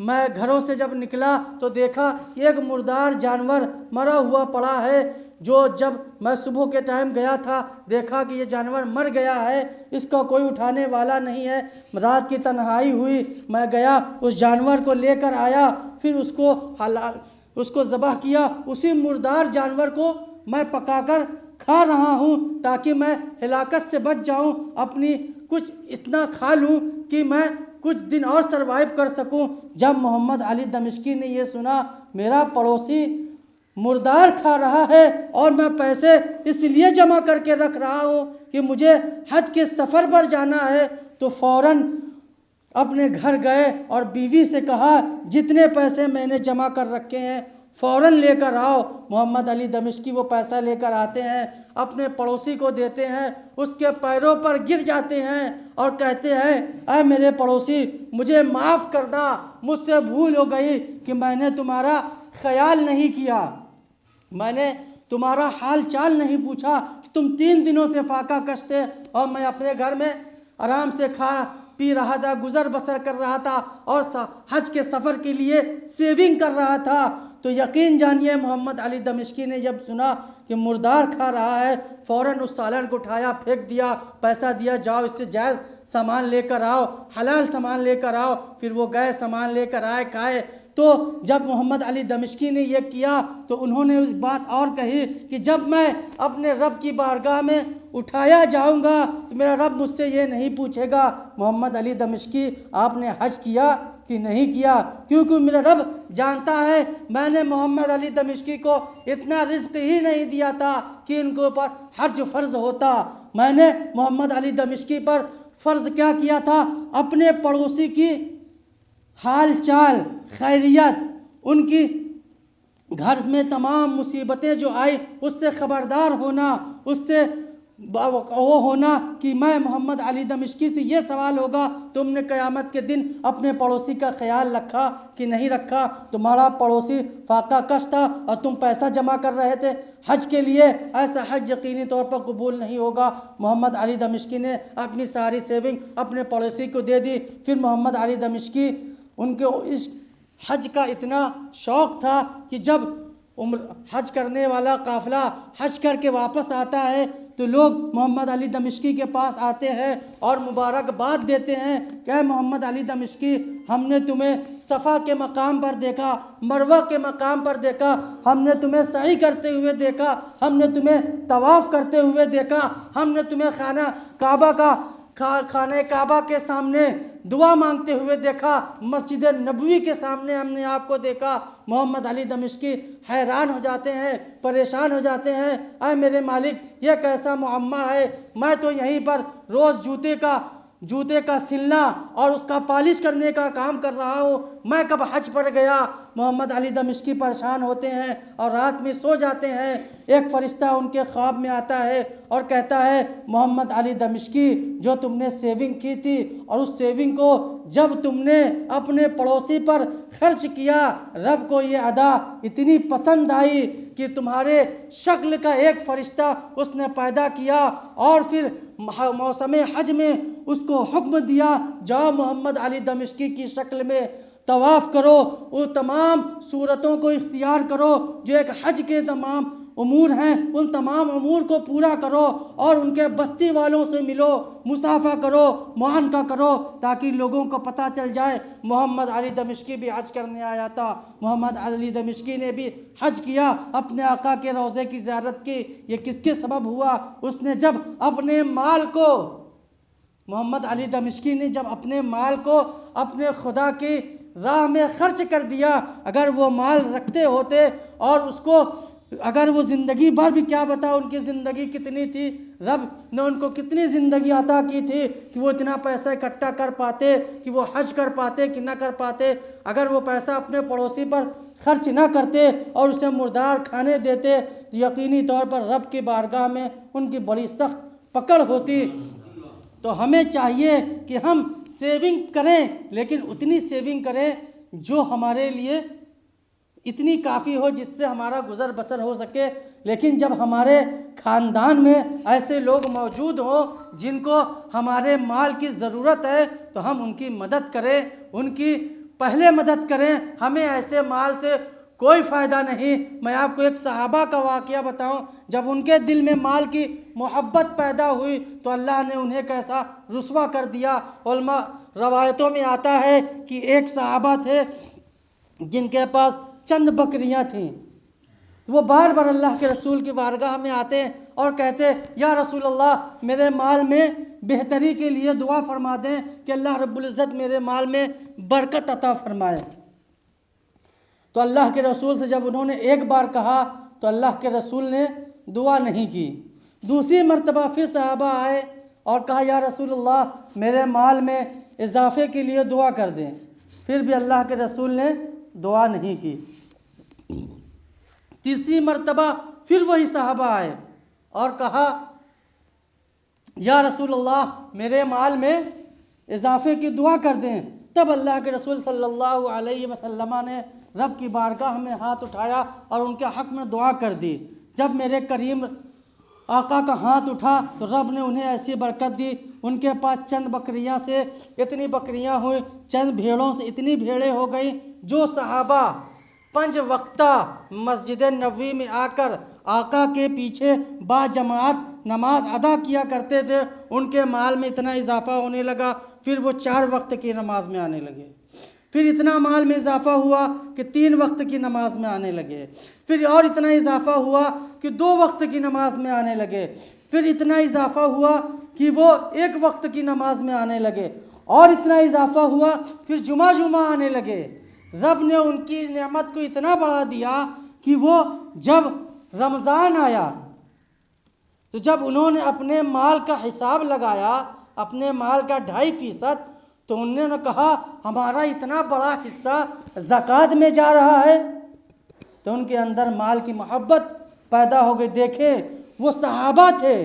A: میں گھروں سے جب نکلا تو دیکھا ایک مردار جانور مرا ہوا پڑا ہے، جو جب میں صبح کے ٹائم گیا تھا دیکھا کہ یہ جانور مر گیا ہے، اس کا کوئی اٹھانے والا نہیں ہے۔ رات کی تنہائی ہوئی، میں گیا اس جانور کو لے کر آیا، پھر اس کو ذبح کیا، اسی مردار جانور کو میں پکا کر کھا رہا ہوں تاکہ میں ہلاکت سے بچ جاؤں، اپنی کچھ اتنا کھا لوں کہ میں کچھ دن اور سروائیو کر سکوں۔ جب محمد علی دمشقی نے یہ سنا، میرا پڑوسی مردار کھا رہا ہے، اور میں پیسے اس لیے جمع کر کے رکھ رہا ہوں کہ مجھے حج کے سفر پر جانا ہے۔ تو فوراً اپنے گھر گئے اور بیوی سے کہا جتنے پیسے میں نے جمع کر رکھے ہیں فوراً لے کر آؤ۔ محمد علی دمشقی وہ پیسہ لے کر آتے ہیں، اپنے پڑوسی کو دیتے ہیں، اس کے پیروں پر گر جاتے ہیں اور کہتے ہیں اے میرے پڑوسی مجھے معاف کر دا، مجھ سے بھول ہو گئی کہ میں نے تمہارا خیال نہیں کیا، میں نے تمہارا حال چال نہیں پوچھا، تم 3 دنوں سے فاقہ کش تھے اور میں اپنے گھر میں آرام سے کھا پی رہا تھا، گزر بسر کر رہا تھا اور حج کے سفر کے لیے سیونگ کر رہا تھا۔ تو یقین جانیے محمد علی دمشقی نے جب سنا کہ مردار کھا رہا ہے فوراً اس سالن کو اٹھایا، پھینک دیا، پیسہ دیا جاؤ اس سے جائز سامان لے کر آؤ، حلال سامان لے کر آؤ۔ پھر وہ گئے سامان لے کر آئے، کھائے۔ تو جب محمد علی دمشقی نے یہ کیا تو انہوں نے اس بات اور کہی کہ جب میں اپنے رب کی بارگاہ میں اٹھایا جاؤں گا تو میرا رب مجھ سے یہ نہیں پوچھے گا محمد علی دمشقی آپ نے حج کیا کہ نہیں کیا، کیونکہ میرا رب جانتا ہے میں نے محمد علی دمشقی کو اتنا رزق ہی نہیں دیا تھا کہ ان کے اوپر حج فرض ہوتا۔ میں نے محمد علی دمشقی پر فرض کیا کیا تھا؟ اپنے پڑوسی کی حال چال، خیریت، ان کی گھر میں تمام مصیبتیں جو آئی اس سے خبردار ہونا، اس سے وہ ہونا کہ میں محمد علی دمشقی سے یہ سوال ہوگا تم نے قیامت کے دن اپنے پڑوسی کا خیال رکھا کہ نہیں رکھا؟ تمہارا پڑوسی فاقہ کش تھا اور تم پیسہ جمع کر رہے تھے حج کے لیے، ایسا حج یقینی طور پر قبول نہیں ہوگا۔ محمد علی دمشقی نے اپنی ساری سیونگ اپنے پڑوسی کو دے دی۔ پھر محمد علی دمشقی ان کے اس حج کا اتنا شوق تھا کہ جب حج کرنے والا قافلہ حج کر کے واپس آتا ہے تو لوگ محمد علی دمشقی کے پاس آتے ہیں اور مبارکباد دیتے ہیں کہ اے محمد علی دمشقی ہم نے تمہیں صفا کے مقام پر دیکھا، مروہ کے مقام پر دیکھا، ہم نے تمہیں سعی کرتے ہوئے دیکھا، ہم نے تمہیں طواف کرتے ہوئے دیکھا، ہم نے تمہیں خانہ کعبہ کے سامنے دعا مانگتے ہوئے دیکھا، مسجد نبوی کے سامنے ہم نے آپ کو دیکھا۔ محمد علی دمشقی حیران ہو جاتے ہیں، پریشان ہو جاتے ہیں، اے میرے مالک یہ کیسا معمہ ہے، میں تو یہیں پر روز جوتے کا سلنا اور اس کا پالش کرنے کا کام کر رہا ہوں، میں کب حج پر گیا۔ محمد علی دمشقی پریشان ہوتے ہیں اور رات میں سو جاتے ہیں۔ ایک فرشتہ ان کے خواب میں آتا ہے اور کہتا ہے محمد علی دمشقی جو تم نے سیونگ کی تھی اور اس سیونگ کو جب تم نے اپنے پڑوسی پر خرچ کیا رب کو یہ ادا اتنی پسند آئی کہ تمہارے شکل کا ایک فرشتہ اس نے پیدا کیا اور پھر موسم حج میں اس کو حکم دیا جاؤ محمد علی دمشقی کی شکل میں طواف کرو، وہ تمام صورتوں کو اختیار کرو جو ایک حج کے تمام امور ہیں، ان تمام امور کو پورا کرو اور ان کے بستی والوں سے ملو، مصافحہ کرو، معانقہ کرو تاکہ لوگوں کو پتہ چل جائے محمد علی دمشقی بھی حج کرنے آیا تھا۔ محمد علی دمشقی نے بھی حج کیا، اپنے آقا کے روضے کی زیارت کی۔ یہ کس کے سبب ہوا؟ اس نے جب اپنے مال کو محمد علی دمشقی نے جب اپنے مال کو اپنے خدا کی راہ میں خرچ کر دیا۔ اگر وہ مال رکھتے ہوتے اور اس کو اگر وہ زندگی بھر بھی کیا بتا ان کی زندگی کتنی تھی، رب نے ان کو کتنی زندگی عطا کی تھی کہ وہ اتنا پیسہ اکٹھا کر پاتے کہ وہ حج کر پاتے کہ نہ کر پاتے۔ اگر وہ پیسہ اپنے پڑوسی پر خرچ نہ کرتے اور اسے مردار کھانے دیتے تو یقینی طور پر رب کی بارگاہ میں ان کی بڑی سخت پکڑ ہوتی۔ تو ہمیں چاہیے کہ ہم سیونگ کریں لیکن اتنی سیونگ کریں جو ہمارے لیے اتنی کافی ہو جس سے ہمارا گزر بسر ہو سکے۔ لیکن جب ہمارے خاندان میں ایسے لوگ موجود ہوں جن کو ہمارے مال کی ضرورت ہے تو ہم ان کی مدد کریں، ان کی پہلے مدد کریں۔ ہمیں ایسے مال سے کوئی فائدہ نہیں۔ میں آپ کو ایک صحابہ کا واقعہ بتاؤں، جب ان کے دل میں مال کی محبت پیدا ہوئی تو اللہ نے انہیں کیسا رسوا کر دیا۔ علماء روایتوں میں آتا ہے کہ ایک صحابہ تھے جن کے پاس چند بکریاں تھیں، وہ بار بار اللہ کے رسول کی بارگاہ میں آتے اور کہتے یا رسول اللہ میرے مال میں بہتری کے لیے دعا فرما دیں کہ اللہ رب العزت میرے مال میں برکت عطا فرمائے۔ تو اللہ کے رسول سے جب انہوں نے ایک بار کہا تو اللہ کے رسول نے دعا نہیں کی۔ دوسری مرتبہ پھر صحابہ آئے اور کہا یا رسول اللہ میرے مال میں اضافے کے لیے دعا کر دیں، پھر بھی اللہ کے رسول نے دعا نہیں کی۔ تیسری مرتبہ پھر وہی صحابہ آئے اور کہا یا رسول اللہ میرے مال میں اضافے کی دعا کر دیں، تب اللہ کے رسول صلی اللہ علیہ وسلم نے رب کی بارگاہ میں ہاتھ اٹھایا اور ان کے حق میں دعا کر دی۔ جب میرے کریم آقا کا ہاتھ اٹھا تو رب نے انہیں ایسی برکت دی، ان کے پاس چند بکریاں سے اتنی بکریاں ہوئیں، چند بھیڑوں سے اتنی بھیڑیں ہو گئیں، جو صحابہ 5 وقتہ مسجد نبوی میں آ کر آقا کے پیچھے با جماعت نماز ادا کیا کرتے تھے، ان کے مال میں اتنا اضافہ ہونے لگا، پھر وہ 4 وقت کی نماز میں آنے لگے، پھر اتنا مال میں اضافہ ہوا کہ 3 وقت کی نماز میں آنے لگے، پھر اور اتنا اضافہ ہوا کہ 2 وقت کی نماز میں آنے لگے، پھر اتنا اضافہ ہوا کہ وہ 1 وقت کی نماز میں آنے لگے، اور اتنا اضافہ ہوا پھر جمعہ آنے لگے۔ رب نے ان کی نعمت کو اتنا بڑھا دیا کہ وہ جب رمضان آیا تو جب انہوں نے اپنے مال کا حساب لگایا، اپنے مال کا 2.5%، تو انہوں نے کہا ہمارا اتنا بڑا حصہ زکوٰۃ میں جا رہا ہے، تو ان کے اندر مال کی محبت پیدا ہو گئی۔ دیکھیں وہ صحابہ تھے،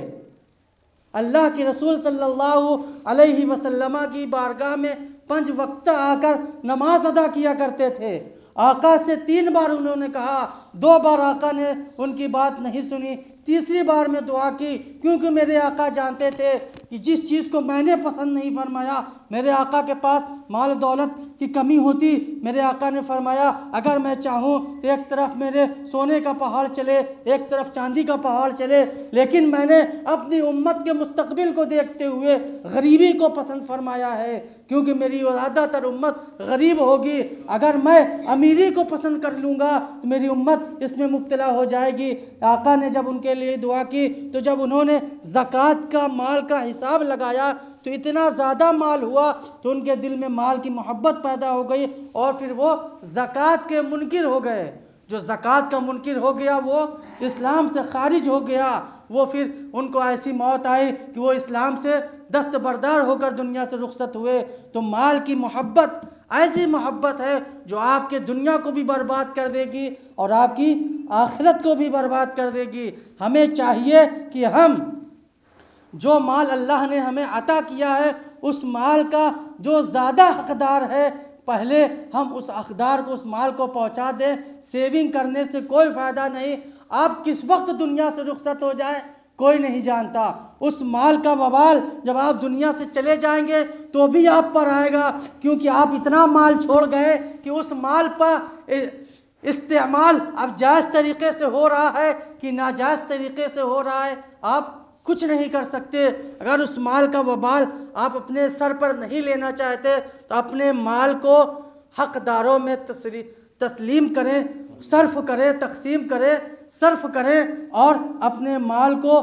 A: اللہ کے رسول صلی اللہ علیہ وسلم کی بارگاہ میں 5 وقت آ کر نماز ادا کیا کرتے تھے۔ آقا سے 3 بار انہوں نے کہا، 2 بار آقا نے ان کی بات نہیں سنی، تیسری بار میں دعا کی، کیونکہ میرے آقا جانتے تھے کہ جس چیز کو میں نے پسند نہیں فرمایا، میرے آقا کے پاس مال دولت کی کمی ہوتی، میرے آقا نے فرمایا اگر میں چاہوں تو ایک طرف میرے سونے کا پہاڑ چلے، ایک طرف چاندی کا پہاڑ چلے، لیکن میں نے اپنی امت کے مستقبل کو دیکھتے ہوئے غریبی کو پسند فرمایا ہے، کیونکہ میری زیادہ تر امت غریب ہوگی، اگر میں امیری کو پسند کر لوں گا تو میری امت اس میں مبتلا ہو جائے گی۔ آقا نے جب ان کے لیے دعا کی تو جب انہوں نے زکوٰۃ کا مال کا حساب لگایا تو اتنا زیادہ مال ہوا تو ان کے دل میں مال کی محبت پیدا ہو گئی، اور پھر وہ زکوٰۃ کے منکر ہو گئے۔ جو زکوٰۃ کا منکر ہو گیا وہ اسلام سے خارج ہو گیا، وہ پھر ان کو ایسی موت آئی کہ وہ اسلام سے دستبردار ہو کر دنیا سے رخصت ہوئے۔ تو مال کی محبت ایسی محبت ہے جو آپ کے دنیا کو بھی برباد کر دے گی اور آپ کی آخرت کو بھی برباد کر دے گی۔ ہمیں چاہیے کہ ہم جو مال اللہ نے ہمیں عطا کیا ہے اس مال کا جو زیادہ حقدار ہے، پہلے ہم اس حقدار کو اس مال کو پہنچا دیں۔ سیونگ کرنے سے کوئی فائدہ نہیں، آپ کس وقت دنیا سے رخصت ہو جائیں کوئی نہیں جانتا۔ اس مال کا وبال جب آپ دنیا سے چلے جائیں گے تو بھی آپ پر آئے گا، کیونکہ آپ اتنا مال چھوڑ گئے کہ اس مال پر استعمال اب جائز طریقے سے ہو رہا ہے کہ ناجائز طریقے سے ہو رہا ہے، آپ کچھ نہیں کر سکتے۔ اگر اس مال کا وبال آپ اپنے سر پر نہیں لینا چاہتے تو اپنے مال کو حقداروں میں تسلیم کریں، صرف کریں، تقسیم کریں، صرف کریں، اور اپنے مال کو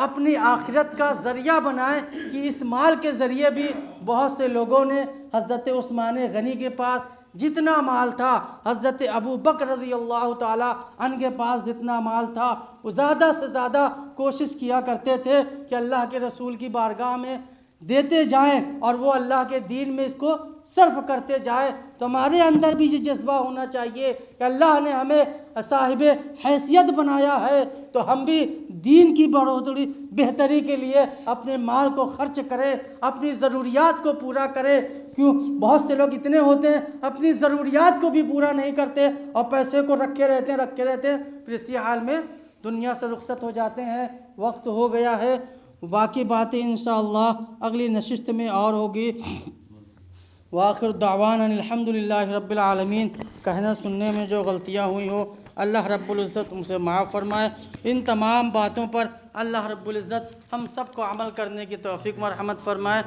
A: اپنی آخرت کا ذریعہ بنائیں کہ اس مال کے ذریعے بھی بہت سے لوگوں نے حضرت عثمان غنی کے پاس جتنا مال تھا، حضرت ابو بکر رضی اللہ تعالیٰ عنہ کے پاس جتنا مال تھا، وہ زیادہ سے زیادہ کوشش کیا کرتے تھے کہ اللہ کے رسول کی بارگاہ میں دیتے جائیں اور وہ اللہ کے دین میں اس کو صرف کرتے جائیں۔ تو ہمارے اندر بھی یہ جذبہ ہونا چاہیے کہ اللہ نے ہمیں صاحب حیثیت بنایا ہے تو ہم بھی دین کی بڑھوتری بہتری کے لیے اپنے مال کو خرچ کریں، اپنی ضروریات کو پورا کریں۔ کیوں بہت سے لوگ اتنے ہوتے ہیں اپنی ضروریات کو بھی پورا نہیں کرتے اور پیسے کو رکھے رہتے ہیں، پھر اسی حال میں دنیا سے رخصت ہو جاتے ہیں۔ وقت ہو گیا ہے، باقی باتیں انشاءاللہ اگلی نشست میں اور ہوگی۔ وآخر دعوانا الحمدللہ رب العالمین۔ کہنا سننے میں جو غلطیاں ہوئی ہو اللہ رب العزت ان سے معاف فرمائے۔ ان تمام باتوں پر اللہ رب العزت ہم سب کو عمل کرنے کی توفیق مرحمت فرمائے۔